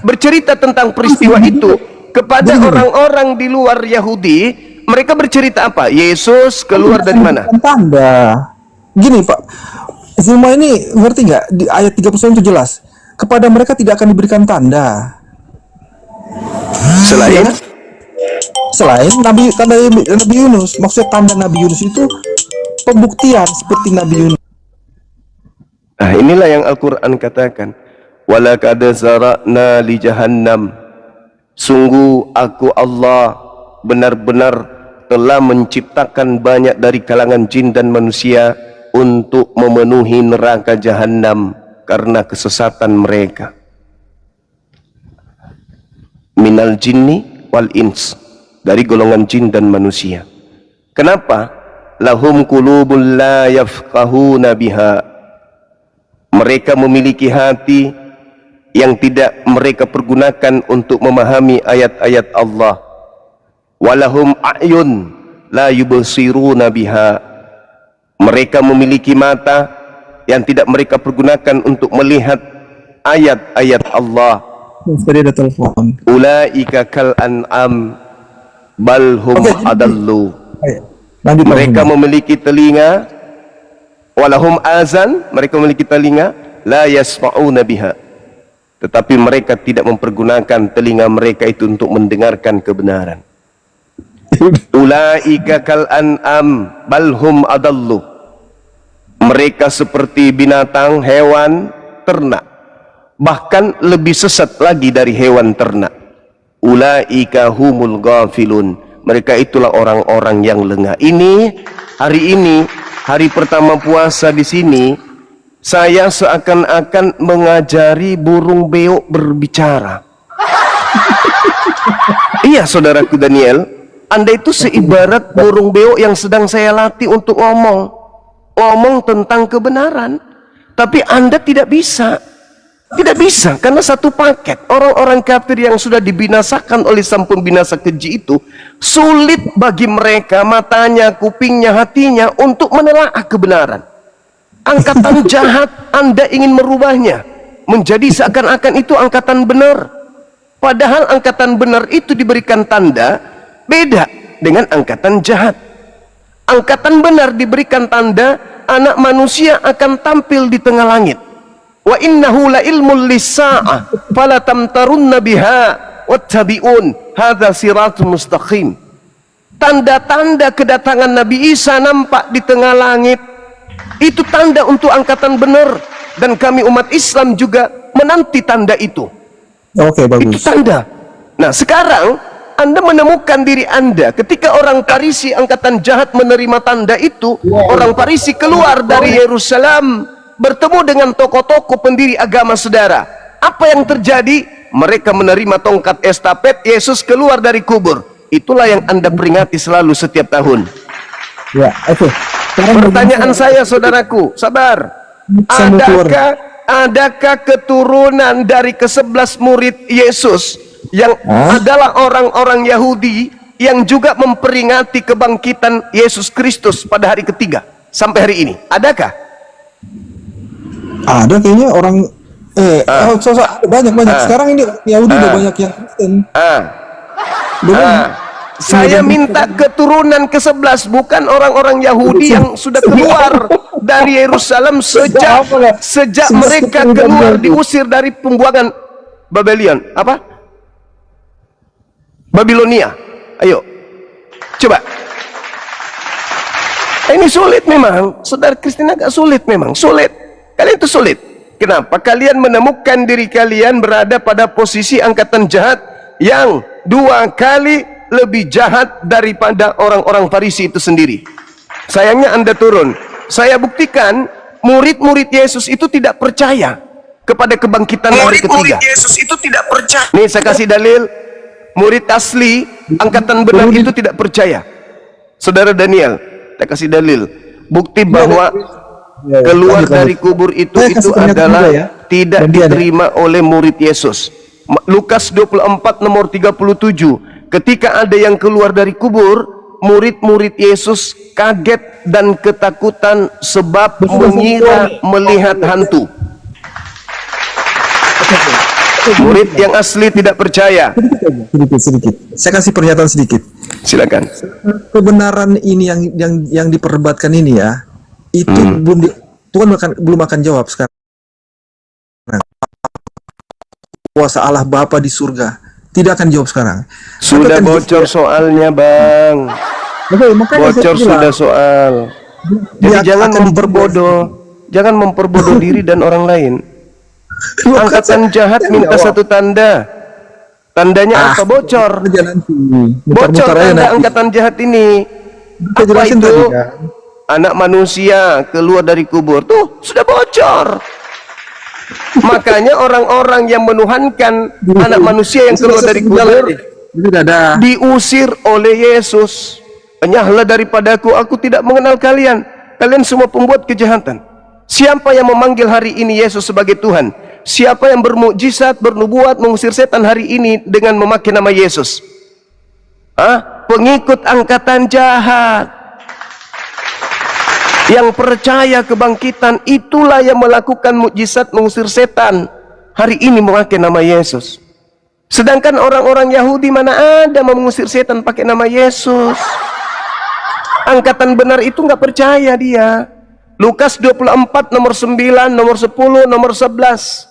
S2: bercerita tentang peristiwa itu kepada orang-orang di luar Yahudi, mereka bercerita apa? Yesus keluar dari mana?
S6: Tanda. Gini Pak, Zuma ini ngerti nggak? Di ayat 39 itu jelas. Kepada mereka tidak akan diberikan tanda. Selain tanda Nabi Yunus. Maksudnya tanda Nabi Yunus itu pembuktian seperti Nabi Yunus.
S2: Nah, inilah yang Al-Quran katakan, walaqad zara'na li jahannam, sungguh aku Allah benar-benar telah menciptakan banyak dari kalangan jin dan manusia untuk memenuhi neraka jahannam karena kesesatan mereka. Minal jinni wal ins, dari golongan jin dan manusia. Kenapa? Lahum qulubun la yafqahuna biha, mereka memiliki hati yang tidak mereka pergunakan untuk memahami ayat-ayat Allah. Walahum a'yun la yubsiruna biha, mereka memiliki mata yang tidak mereka pergunakan untuk melihat ayat-ayat Allah.
S6: Tadi ada telepon.
S2: Ulaika kal an'am bal hum adallu,
S6: Lanjut,
S2: mereka memiliki telinga, walahum azan, mereka memiliki telinga, la yasma'una biha, tetapi mereka tidak mempergunakan telinga mereka itu untuk mendengarkan kebenaran. Ulaika kal an'am bal hum adallu, mereka seperti binatang, hewan, ternak, bahkan lebih sesat lagi dari hewan ternak. Ulaika humul ghafilun, mereka itulah orang-orang yang lengah. Ini hari ini, hari pertama puasa di sini, saya seakan-akan mengajari burung beo berbicara. Iya, saudaraku Daniel, Anda itu seibarat burung beo yang sedang saya latih untuk ngomong tentang kebenaran, tapi Anda tidak bisa. Tidak bisa, karena satu paket. Orang-orang kafir yang sudah dibinasakan oleh sang pembinasa keji itu, sulit bagi mereka, matanya, kupingnya, hatinya, untuk menelaah kebenaran. Angkatan jahat, Anda ingin merubahnya menjadi seakan-akan itu angkatan benar. Padahal angkatan benar itu diberikan tanda beda dengan angkatan jahat. angkatan benar diberikan tanda, anak manusia akan tampil di tengah langit. Wa innahu la ilmul lis-sa'ah fala tamtarunna biha wattabi'un hadza siratun mustaqim. Tanda-tanda kedatangan Nabi Isa nampak di tengah langit. Itu tanda untuk angkatan benar, dan kami umat Islam juga menanti tanda itu.
S6: Oke, bagus.
S2: Itu tanda. Nah, sekarang Anda menemukan diri Anda ketika orang Farisi angkatan jahat menerima tanda itu. Orang Farisi keluar dari Yerusalem bertemu dengan tokoh-tokoh pendiri agama, saudara. Apa yang terjadi? Mereka menerima tongkat estafet, Yesus keluar dari kubur. Itulah yang Anda peringati selalu setiap tahun.
S6: Ya, oke.
S2: Pertanyaan saya, saudaraku, sabar. Adakah keturunan dari ke-11 murid Yesus yang adalah orang-orang Yahudi yang juga memperingati kebangkitan Yesus Kristus pada hari ketiga sampai hari ini? Adakah?
S6: Ada kayaknya orang banyak. Sekarang ini Yahudi udah banyak yang Kristen.
S2: Saya minta keturunan ke-11, bukan orang-orang Yahudi yang sudah keluar dari Yerusalem sejak mereka keluar diusir dari pembuangan Babylon. Apa? Babilonia. Ayo, coba. Ini sulit memang, saudara Kristen, agak sulit memang, sulit. Kalian itu sulit. Kenapa? Kalian menemukan diri kalian berada pada posisi angkatan jahat yang 2 kali lebih jahat daripada orang-orang Farisi itu sendiri. Sayangnya Anda turun. Saya buktikan murid-murid Yesus itu tidak percaya kepada kebangkitan hari ketiga. Murid Yesus itu tidak percaya. Nih saya kasih dalil. Murid asli angkatan benar itu tidak percaya. Saudara Daniel, saya kasih dalil. Bukti bahwa keluar dari kubur itu adalah tidak diterima oleh murid Yesus. Lukas 24 nomor 37. Ketika ada yang keluar dari kubur, murid-murid Yesus kaget dan ketakutan sebab mengira melihat hantu. Murid yang asli tidak percaya.
S6: Sedikit. Saya kasih pernyataan sedikit.
S2: Silakan.
S6: Kebenaran ini yang diperdebatkan ini ya, itu Tuhan belum akan jawab sekarang. Kuasa Allah Bapa di surga tidak akan jawab sekarang.
S2: Sudah bocor soalnya, Bang. Bocor sudah soal. Jadi jangan memperbodoh diri dan orang lain. Angkatan jahat minta satu tanda. Tandanya apa? Bocor. Bocor tanda angkatan jahat ini. Apa itu? Anak manusia keluar dari kubur. Tuh, sudah bocor. Makanya orang-orang yang menuhankan anak manusia yang keluar dari kubur diusir oleh Yesus. Enyahlah daripadaku, aku tidak mengenal kalian. Kalian semua pembuat kejahatan. Siapa yang memanggil hari ini Yesus sebagai Tuhan? Siapa yang bermukjizat, bernubuat, mengusir setan hari ini dengan memakai nama Yesus? Pengikut angkatan jahat. Yang percaya kebangkitan, itulah yang melakukan mukjizat mengusir setan hari ini memakai nama Yesus. Sedangkan orang-orang Yahudi mana ada mengusir setan pakai nama Yesus. Angkatan benar itu nggak percaya dia. Lukas 24 nomor 9, nomor 10, nomor 11.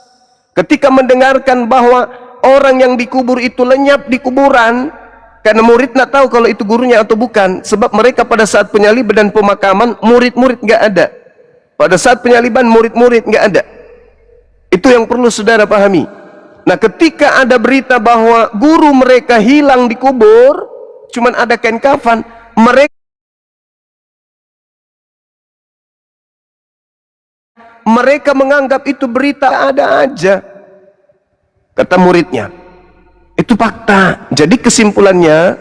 S2: Ketika mendengarkan bahwa orang yang dikubur itu lenyap di kuburan, karena murid nggak tahu kalau itu gurunya atau bukan, sebab mereka pada saat penyaliban dan pemakaman murid-murid nggak ada. Pada saat penyaliban murid-murid nggak ada. Itu yang perlu saudara pahami. Nah, ketika ada berita bahwa guru mereka hilang di kubur, cuman ada kain kafan, mereka menganggap itu berita ada aja. Kata muridnya. Itu fakta. Jadi kesimpulannya,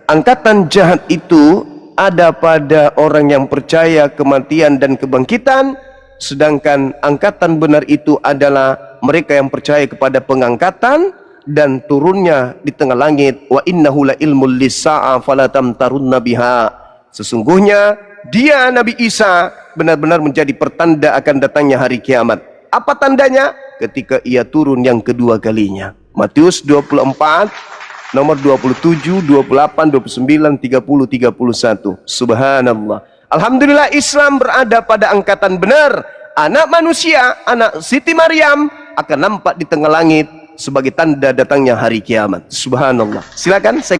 S2: angkatan jahat itu ada pada orang yang percaya kematian dan kebangkitan, sedangkan angkatan benar itu adalah mereka yang percaya kepada pengangkatan dan turunnya di tengah langit. Wa innahu la ilmul lis-sa'a fala tamtarunna biha. Sesungguhnya dia Nabi Isa benar-benar menjadi pertanda akan datangnya hari kiamat. Apa tandanya? Ketika ia turun yang kedua kalinya. Matius 24 nomor 27, 28, 29, 30, 31. Subhanallah. Alhamdulillah Islam berada pada angkatan benar. Anak manusia, anak Siti Maryam akan nampak di tengah langit sebagai tanda datangnya hari kiamat. Subhanallah. Silakan saya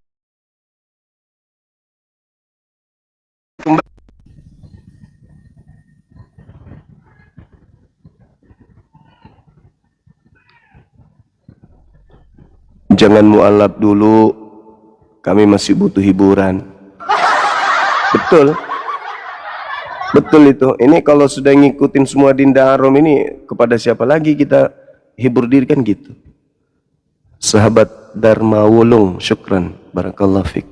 S2: jangan mualaf dulu, kami masih butuh hiburan. Betul, betul itu. Ini kalau sudah ngikutin semua Dinda Harom ini, kepada siapa lagi kita hibur diri, kan gitu. Sahabat Dharma Wulung, syukran, barakallahu fiq.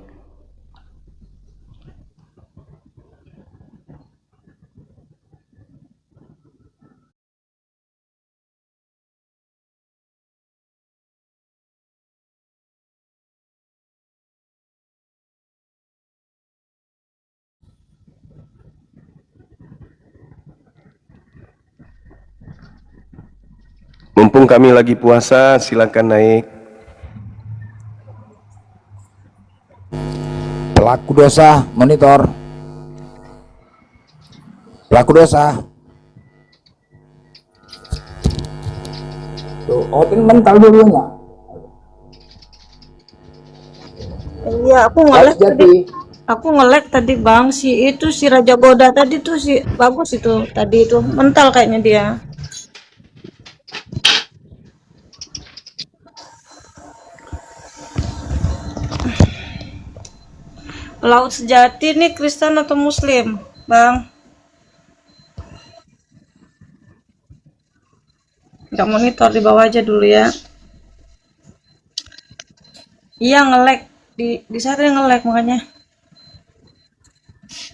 S2: Mumpung kami lagi puasa, silakan naik.
S4: Pelaku dosa monitor. Pelaku dosa. Tuh, outing mental dulunya.
S7: Iya, aku nge-lag tadi. Aku nge-lag tadi Bang, si Raja Goda tadi tuh si bagus itu tadi itu mental kayaknya dia. Laut sejati nih Kristen atau Muslim, Bang? Nggak monitor, di bawah aja dulu ya. Iya nge-lag di saat yang nge-lag makanya.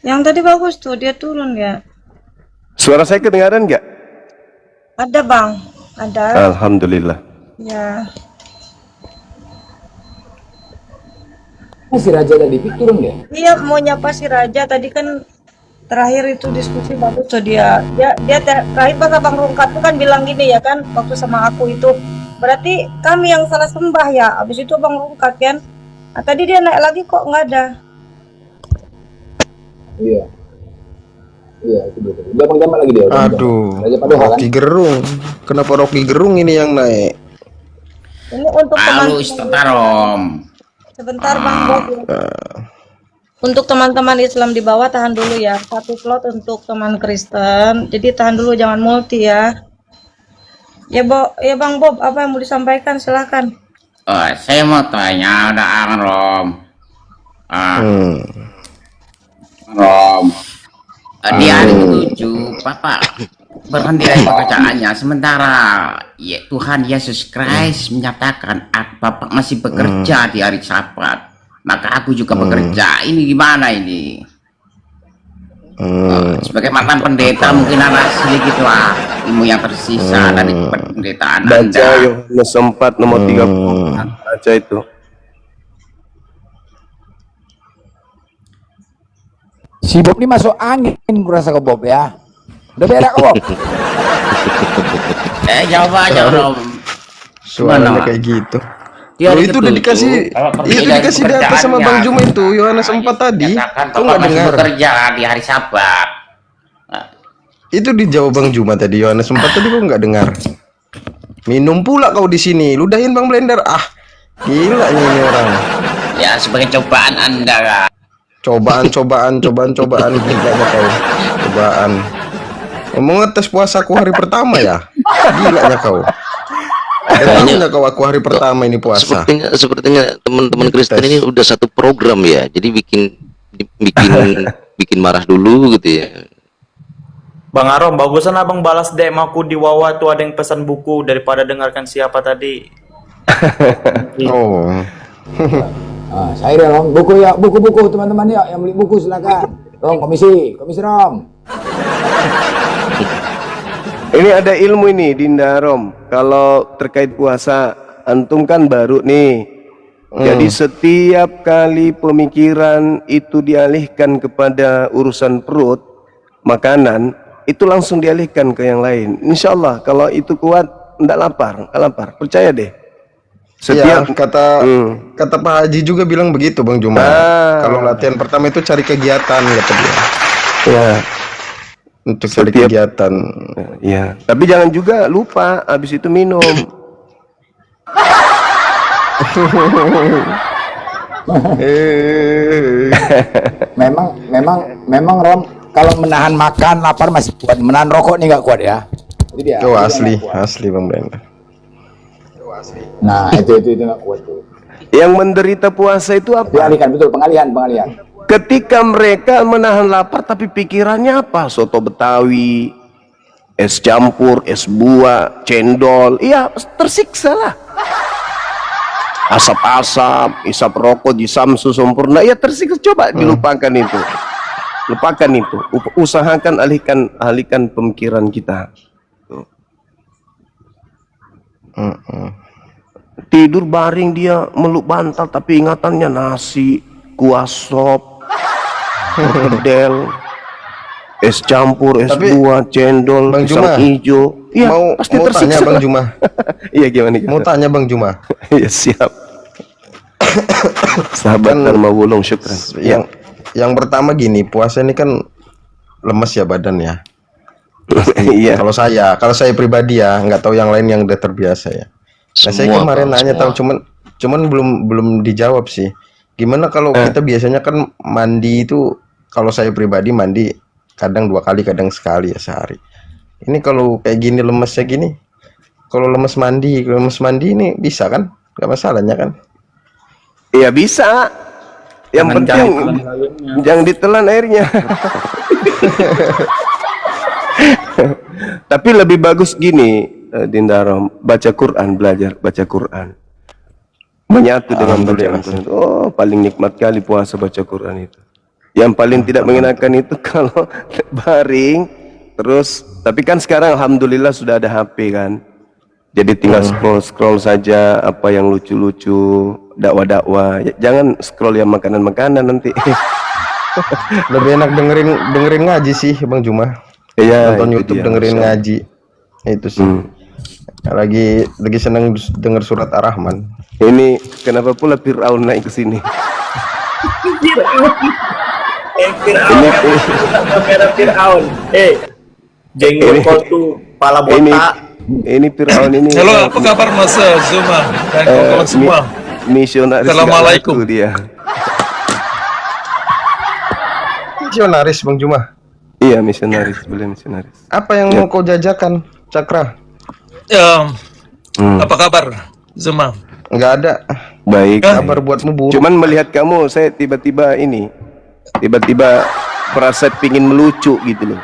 S7: Yang tadi bagus tuh, dia turun ya.
S2: Suara saya kedengaran nggak?
S7: Ada Bang, ada.
S2: Alhamdulillah.
S7: Ya.
S4: Si Raja tadi turun ya?
S7: Iya mau nyapa si Raja tadi kan terakhir itu diskusi bagus tuh dia terakhir pas Abang Rungkat tuh kan bilang gini ya kan waktu sama aku itu berarti kami yang salah sembah ya, abis itu Abang Rungkat kan. Nah, tadi dia naik lagi kok nggak ada.
S4: Iya. Iya, itu betul. Dia Bang lagi dia.
S1: Aduh,
S4: Raja Padahal kan?
S1: Rocky Gerung. Kenapa Rocky Gerung ini yang naik?
S7: Ini untuk teman-teman. Sebentar Bang Bob. Untuk teman-teman Islam di bawah tahan dulu ya. Satu slot untuk teman Kristen. Jadi tahan dulu, jangan multi ya. Ya Bang Bob, apa yang mau disampaikan? Silahkan.
S8: Saya mau tanya, ada Rom. Rom. Di hari ke-7, Bapak berhenti dari pekerjaannya. Sementara ya, Tuhan Yesus Kristus menyatakan Bapak masih bekerja di hari Sabat. Maka aku juga bekerja. Ini gimana ini? Sebagai mantan pendeta mungkin ada sedikit lah ilmu yang tersisa dari penderitaan
S2: Baca
S8: Anda.
S2: Yohanes 4 nomor 30. Baca itu.
S4: Si Bob ini masuk angin kurasa ke Bob ya. Udah berak kok Bob.
S8: Jawab aja Rom.
S1: Suaranya kayak gitu.
S8: Dia
S1: Loh, itu udah dikasih data sama Bang Juma itu Yohanes 4 tadi. Kok nggak dengar?
S8: Bekerja di hari Sabat.
S1: Itu dijawab Bang Juma tadi Yohanes 4 tadi, kok nggak dengar? Minum pula kau di sini, ludahin Bang Blender. Gila ini orang.
S8: Ya sebagai cobaan Anda kan.
S1: Cobaan gilanya kau. Cobaan. Ngomong ngetes puasaku hari pertama ya. Gilanya kau. Kayaknya kau aku hari pertama ini puasa.
S5: Sepertinya teman-teman Kristen ini udah satu program ya. Jadi bikin marah dulu gitu ya.
S9: Bang Arom, bagusan abang balas DM aku di Wawa tuh ada yang pesan buku daripada dengarkan siapa tadi.
S1: Oh.
S4: Saya Rom, buku ya, buku teman-teman ya, yang beli buku silakan. Rom, komisi Rom.
S2: Ini ada ilmu ini Dinda Rom. Kalau terkait puasa, antum kan baru nih. Jadi setiap kali pemikiran itu dialihkan kepada urusan perut, makanan, itu langsung dialihkan ke yang lain. Insya Allah kalau itu kuat, nggak lapar, percaya deh. Setiap
S1: Kata Pak Haji juga bilang begitu Bang Juma. Kalau latihan pertama itu cari kegiatan kata dia.
S2: ya,
S1: Untuk cari
S2: Setiap-
S1: kegiatan.
S2: ya. Tapi jangan juga lupa habis itu minum.
S4: Memang Rom, kalau menahan makan lapar masih kuat, menahan rokok nih nggak kuat ya. Jadi dia,
S1: Oh asli Bang Brenda.
S4: Nah itu nggak kuat tuh.
S2: Yang menderita puasa itu apa?
S4: Dialihkan, betul, pengalihan.
S2: Ketika mereka menahan lapar tapi pikirannya apa? Soto Betawi, es campur, es buah, cendol. Iya, tersiksa lah. Asap-asap, isap rokok di Samsu sempurna. Ya tersiksa, coba dilupakan itu. Lupakan itu. Usahakan alihkan pemikiran kita. Tuh. Tidur baring dia meluk bantal tapi ingatannya nasi, kuah sop, perkedel, es campur, es buah, cendol,
S1: Bang
S2: pisang
S1: Juma,
S2: hijau. Iya, pasti
S1: mau
S2: tersiksa.
S1: tanya Bang Juma.
S2: Iya gimana?
S1: Mau tanya Bang Juma.
S2: Iya siap. Sahabat Dharma Wulung, syukran.
S1: Yang pertama gini, puasa ini kan lemes ya badan ya.
S2: Iya.
S1: Kalau saya pribadi ya, nggak tahu yang lain yang udah terbiasa ya. Nah, saya
S5: Semua,
S1: kemarin
S5: Bang,
S1: nanya
S5: semua.
S1: tahu cuman belum dijawab sih. Gimana kalau kita biasanya kan mandi itu, kalau saya pribadi mandi kadang 2 kali, kadang sekali ya sehari. Ini kalau kayak gini lemesnya gini, kalau lemes mandi ini bisa kan? Gak masalahnya kan?
S2: Iya bisa. Yang penting jangan ditelan airnya. Tapi lebih bagus gini, Dindarom, baca Quran, belajar baca Quran. Menyatu dengan bacaan Quran. Oh, paling nikmat kali puasa baca Quran itu. Yang paling tidak mengenakan itu kalau baring terus, tapi kan sekarang alhamdulillah sudah ada HP kan. Jadi tinggal scroll saja apa yang lucu-lucu, dakwah-dakwah. Jangan scroll yang makanan-makanan nanti.
S1: Lebih enak dengerin ngaji sih Bang Juma.
S2: Iya,
S1: Nonton
S2: itu
S1: YouTube
S2: dia,
S1: dengerin
S2: Masya Allah.
S1: ngaji. Itu sih. Lagi seneng denger surat Ar-Rahman.
S2: Ini kenapa pula Fir'aun naik ke sini?
S9: Fir'aun. Jenggot kau tuh pala botak.
S2: Ini Fir'aun ini.
S10: Halo, apa kabar Mas Zuma dan kawan-kawan semua?
S2: Misionaris.
S10: Assalamualaikum.
S2: nggak laku dia.
S1: Misionaris Bang Juma.
S2: Iya, misionaris, boleh misionaris.
S1: Apa yang mau kau jajakan, Cakra?
S10: Apa kabar Zuma?
S1: Enggak ada.
S2: Baik.
S1: Kabar buatmu buruk.
S2: Cuman melihat kamu, saya tiba-tiba merasa pingin melucu gitu loh.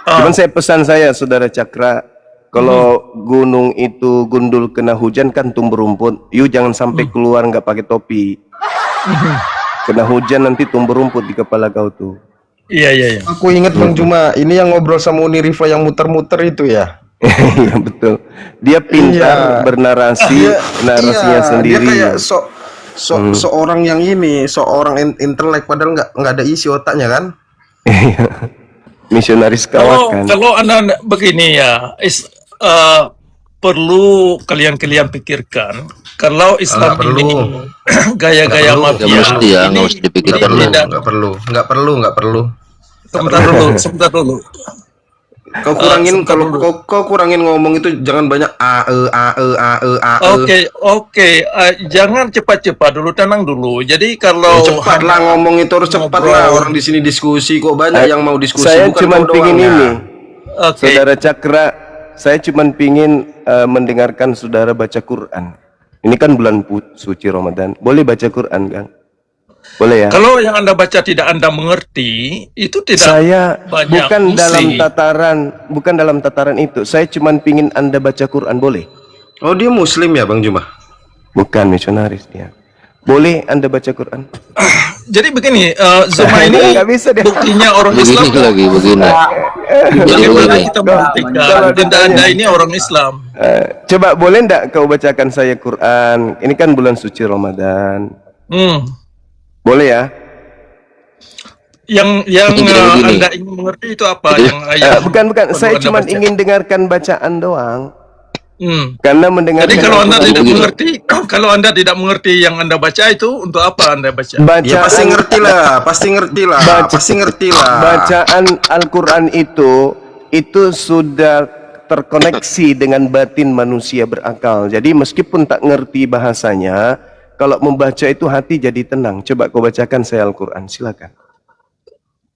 S2: Cuman saya pesan Saudara Cakra, kalau gunung itu gundul kena hujan kan tumbuh rumput. You jangan sampai keluar nggak pakai topi. Kena hujan nanti tumbuh rumput di kepala kau tuh.
S10: Iya.
S1: Aku ingat Bang Juma, ini yang ngobrol sama Uni Rifa yang muter-muter itu ya.
S2: Iya betul. Dia pintar bernarasi, narasinya sendiri.
S1: Dia kayak seorang yang seorang intelek padahal nggak ada isi otaknya kan?
S2: Misionaris kawakan.
S10: Kalau anda begini ya, perlu kalian pikirkan. Kalau Islam ini gaya-gaya mafia,
S5: Nggak mesti dipikirkan.
S1: Nggak perlu.
S10: Sebentar dulu.
S1: Kau kurangin kau kurangin ngomong itu, jangan banyak
S10: Oke. Jangan cepat-cepat dulu, tenang dulu. Jadi kalau
S1: cepat lah ngomong itu harus cepat lah. Orang di sini diskusi kok banyak yang mau diskusi.
S2: Saya
S1: bukan
S2: cuma
S1: kau
S2: pingin
S1: doang,
S2: ini,
S1: ya.
S2: Saudara Cakra. Saya cuma pingin mendengarkan saudara baca Quran. Ini kan bulan suci Ramadan. Boleh baca Quran, Kang? Boleh ya?
S10: Kalau yang anda baca tidak anda mengerti, itu tidak
S2: Saya
S10: banyak
S2: bukan dalam tataran itu. Saya cuma pingin Anda baca Quran, boleh?
S1: Oh, dia Muslim ya Bang Juma?
S2: Bukan misionaris dia. Boleh Anda baca Quran?
S10: Jadi begini, Zuma ini
S2: nggak bisa dia.
S10: buktinya orang Islam.
S5: Begini.
S10: Bagaimana kita membuktikan tindak anda ini orang Islam?
S2: Coba boleh ndak kau bacakan saya Quran? Ini kan bulan suci Ramadan. Boleh ya?
S10: Yang anda ingin mengerti itu apa? Yang ayat
S2: bukan. Saya cuma ingin dengarkan bacaan doang. Karena mendengar.
S10: Jadi kalau Anda tidak mengerti, kalau Anda tidak mengerti yang Anda baca itu, untuk apa Anda baca?
S3: Ya pasti ngerti lah, pasti ngerti lah.
S2: Bacaan Al-Quran itu sudah terkoneksi dengan batin manusia berakal. Jadi meskipun tak ngerti bahasanya, kalau membaca itu hati jadi tenang. Coba kau bacakan saya Al-Quran, silakan.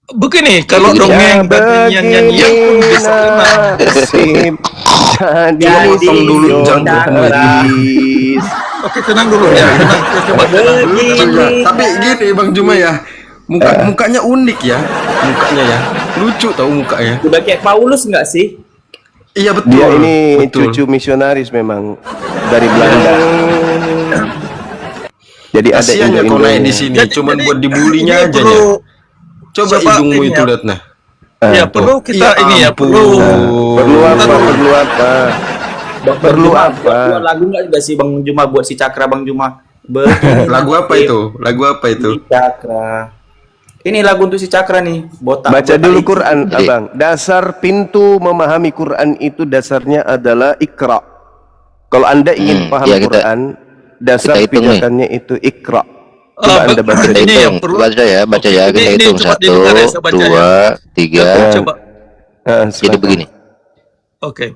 S10: Begini, kalau dongeng dan nyanyian pun bisa tenang.
S2: Jadi
S3: dulu, jangan
S10: Oke, tenang dulu ya. Coba
S3: Tapi gini Bang Juma ya, mukanya unik ya, mukanya ya, lucu tahu mukanya.
S9: Udah kayak Paulus nggak sih?
S3: Iya betul.
S2: Dia ini
S3: betul.
S2: cucu misionaris memang dari Belanda. Jadi ada
S3: Kasiannya kau naik di sini, cuman buat dibulinya aja ya. Coba hidungmu itu lihat nah.
S10: Ya perlu kita ini ya, perlu
S2: apa?
S9: Lagu nggak juga sih Bang Juma buat si Cakra Bang Juma?
S3: Lagu apa itu? Lagu apa itu?
S9: Si Cakra. Ini lagu untuk si Cakra nih.
S2: Baca dulu Quran, Abang. Dasar pintu memahami Quran itu dasarnya adalah Iqra. Kalau Anda ingin paham Quran, dasar pijakannya itu Iqra. Coba Anda baca.
S5: Kita hitung, baca ya, kita hitung 1, 2, 3.
S2: Jadi
S5: begini.
S10: Oke.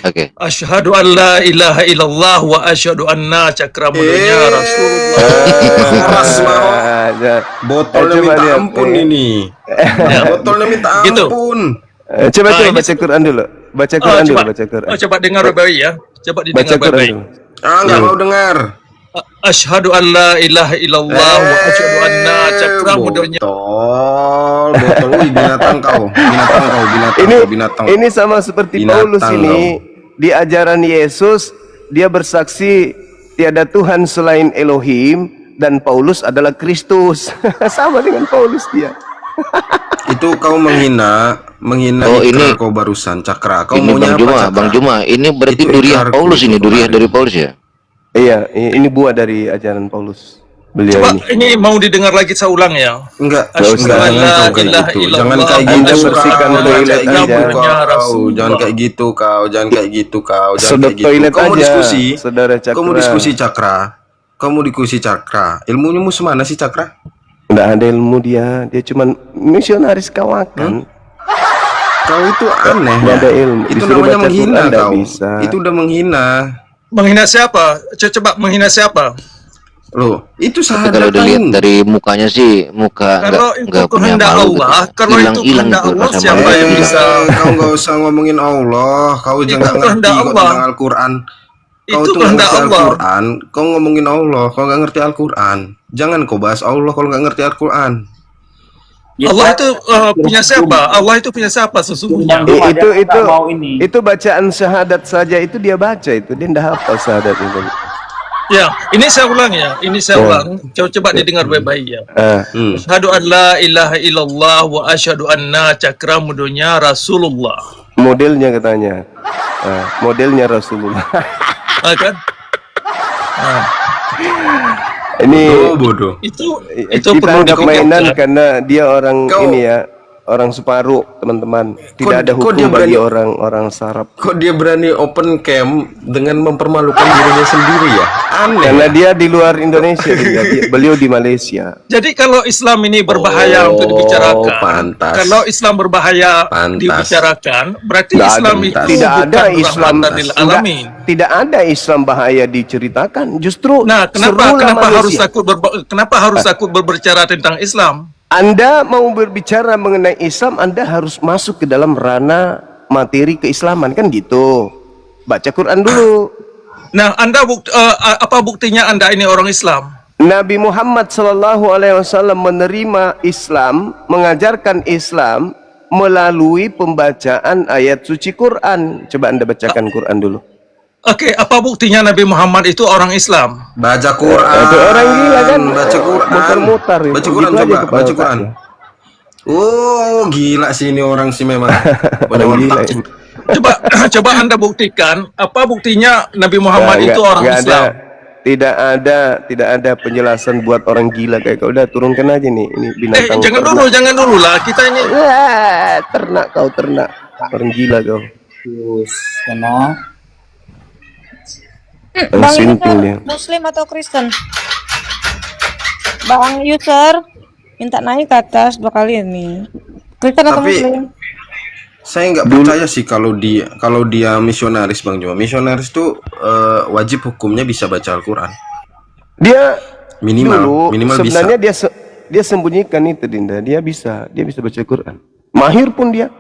S5: Oke.
S10: Asyhadu an la ilaha illallah wa asyhadu anna cakramudunya Rasulullah.
S3: Botolnya minta ampun ini. Botolnya minta ampun.
S2: Coba baca Quran dulu. Baca Quran dulu, baca Quran.
S10: Coba dengar baik-baik ya. Coba didengar baik-baik.
S3: Enggak mau dengar.
S10: Asyhadu an la ilaha illallah wa asyhadu anna cakramudunya.
S3: Botol, binatang kau.
S2: Ini sama seperti Paulus ini. Di ajaran Yesus, dia bersaksi tiada Tuhan selain Elohim, dan Paulus adalah Kristus. Sama dengan Paulus dia.
S3: Itu kau menghina
S5: ini
S3: kau barusan Cakra. Kau
S5: ini
S3: maunya
S5: Bang Juma, ini berarti duriah Paulus ini, duriah dari Paulus ya?
S2: Iya, ini buah dari ajaran Paulus. Beliau
S10: Coba ini mau didengar lagi saya ulang ya.
S3: Enggak,
S10: jangan
S3: kayak gitu. Jangan kayak gitu kau. Jangan kayak gitu. Kamu diskusi.
S2: Saudara Cakra.
S3: Kamu diskusi Cakra. Kamu diskusi Cakra. Ilmunya mana sih Cakra?
S2: Enggak ada ilmu dia. Dia cuma misionaris kawakan.
S3: Kau itu aneh.
S2: Enggak ada ilmu.
S3: Itu namanya menghina kau. Itu udah menghina.
S10: Menghina siapa? Coba menghina siapa?
S3: Loh, itu sahabat.
S5: Kalau dilihat dari mukanya sih, muka enggak punya malu.
S10: Kalau itu kehendak Allah, siapa yang bisa?
S3: Kau enggak usah ngomongin Allah. Kau jangan ngerti tentang Al-Quran. Kau
S10: itu
S3: tuh ngerti Al-Quran. Kau ngomongin Allah. Kau nggak ngerti Al-Quran. Jangan kau bahas Allah kalau nggak ngerti Al-Quran.
S10: Allah itu punya siapa? Allah itu punya siapa sesungguhnya?
S2: Itu bacaan syahadat saja itu dia baca itu. Dia tidak hafal syahadat itu.
S10: Ya, ini saya ulang ya. Ini saya ulang. Coba didengar baik-baik ya. Asyhadu an la ilaha illallah wa asyhadu anna cakramudunya Rasulullah.
S2: Modelnya katanya. Modelnya Rasulullah.
S10: Kan?
S2: Ini
S3: bodoh.
S10: Itu
S2: kita
S10: perlu
S2: anggap mainan
S10: ya.
S2: Karena dia orang ini ya, orang separuh teman-teman. Tidak ada hukum bagi orang Sarap.
S3: Kok dia berani open cam dengan mempermalukan dirinya sendiri ya? Aneh.
S2: Karena dia di luar Indonesia, beliau di Malaysia.
S10: Jadi kalau Islam ini berbahaya untuk dibicarakan,
S3: pantas.
S10: kalau Islam berbahaya dibicarakan, berarti Islam itu
S2: tidak ada Islam
S10: alamin.
S2: Tidak ada Islam bahaya diceritakan. Justru
S10: kenapa harus takut berbicara tentang Islam?
S2: Anda mau berbicara mengenai Islam, Anda harus masuk ke dalam ranah materi keislaman, kan gitu. Baca Quran dulu.
S10: Nah, Anda apa buktinya Anda ini orang Islam?
S2: Nabi Muhammad SAW menerima Islam, mengajarkan Islam melalui pembacaan ayat suci Quran. Coba Anda bacakan Quran dulu.
S10: Oke, apa buktinya Nabi Muhammad itu orang Islam?
S3: Baca Quran.
S2: Itu orang gila kan?
S3: Baca Quran.
S2: Mutar-mutar.
S3: Baca Quran
S2: gitu
S3: coba. Baca Quran. Oh, gila sih ini orang sih memang.
S2: Gila.
S10: Coba Anda buktikan apa buktinya Nabi Muhammad itu orang Islam.
S2: Tidak ada penjelasan buat orang gila kayak kau. Udah turunkan aja nih, ini binatang.
S10: Jangan dulu lah, kita ini.
S2: Ternak kau, ternak. Orang gila kau.
S7: Bang
S2: Sinting
S7: user
S2: dia.
S7: Muslim atau Kristen? Bang user minta naik ke atas 2 kali ini. Kristen atau
S3: Tapi
S7: Muslim?
S3: saya nggak percaya sih kalau dia misionaris Bang Juma. Misionaris tuh wajib hukumnya bisa baca Al-Quran.
S2: Dia
S3: Minimal
S2: sebenarnya
S3: bisa.
S2: dia sembunyikan itu, Dinda. Dia bisa baca Quran. Mahir pun dia.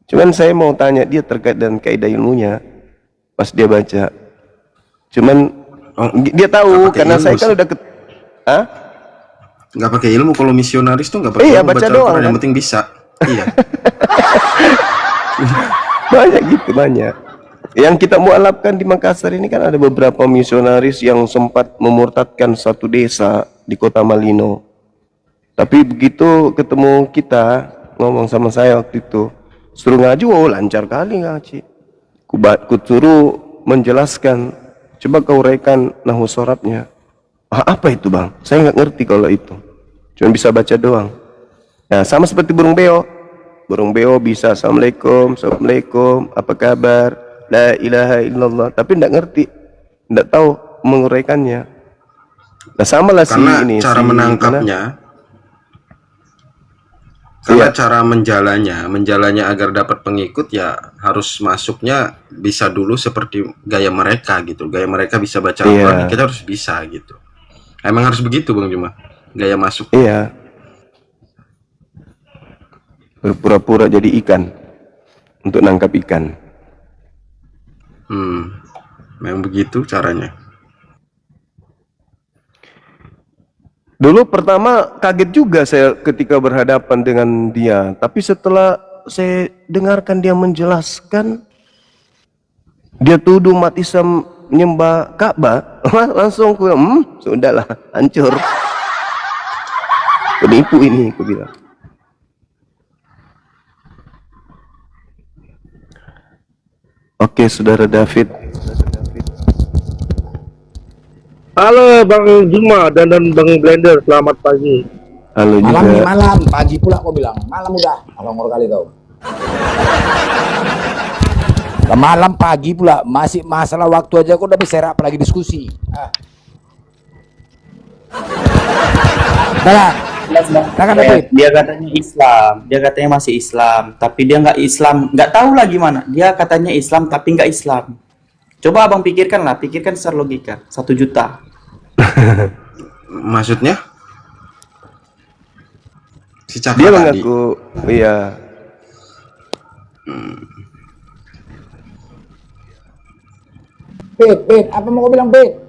S2: Cuman saya mau tanya dia terkait dengan kaidah ilmunya pas dia baca. Cuman dia tahu karena saya kan udah
S3: nggak pakai ilmu. Kalau misionaris tuh nggak pakai
S2: iya,
S3: ilmu,
S2: baca
S3: Al-Quran,
S2: doang
S3: yang
S2: kan?
S3: penting bisa. Iya.
S2: Banyak gitu, banyak. Yang kita mualafkan di Makassar ini kan ada beberapa misionaris yang sempat memurtadkan satu desa di kota Malino. Tapi begitu ketemu kita, ngomong sama saya waktu itu, suruh ngaji, oh lancar kali ngaji. Ku suruh menjelaskan, coba kau uraikan nahu sorabnya. Apa itu bang? Saya nggak ngerti kalau itu. Cuma bisa baca doang. Nah, sama seperti burung beo. Burung beo bisa assalamualaikum, assalamualaikum, apa kabar, la ilaha illallah. Tapi nggak ngerti, nggak tahu menguraikannya. Nah, sama lah
S3: Karena
S2: ini.
S3: cara menangkapnya, karena cara menjalannya agar dapat pengikut ya harus masuknya bisa dulu seperti gaya mereka gitu. Gaya mereka bisa baca Al-Quran, kita harus bisa gitu. Emang harus begitu Bang Juma, gaya masuk.
S2: Iya. Berpura-pura jadi ikan untuk nangkap ikan.
S3: Memang begitu caranya.
S2: Dulu pertama kaget juga saya ketika berhadapan dengan dia, tapi setelah saya dengarkan dia menjelaskan, dia tuduh umat Islam menyembah Ka'bah, langsung aku sudahlah, hancur. Penipu ini, aku bilang. Oke, saudara David.
S11: Halo Bang Juma dan Bang Blender, selamat pagi.
S2: Halo juga.
S4: Malam nih, malam, pagi pula kau bilang. Malam udah, ngomong kali kau. Malam pagi pula, masih masalah waktu aja kau udah berserak apalagi diskusi.
S9: Dia katanya Islam, dia katanya masih Islam, tapi dia nggak Islam, nggak tahu lah gimana. Dia katanya Islam tapi nggak Islam. Coba abang pikirkan secara logika. 1 juta.
S3: Maksudnya? Si Cakra
S2: Dia
S3: tadi.
S2: mengaku, iya.
S4: Bet, apa mau kau bilang Bet?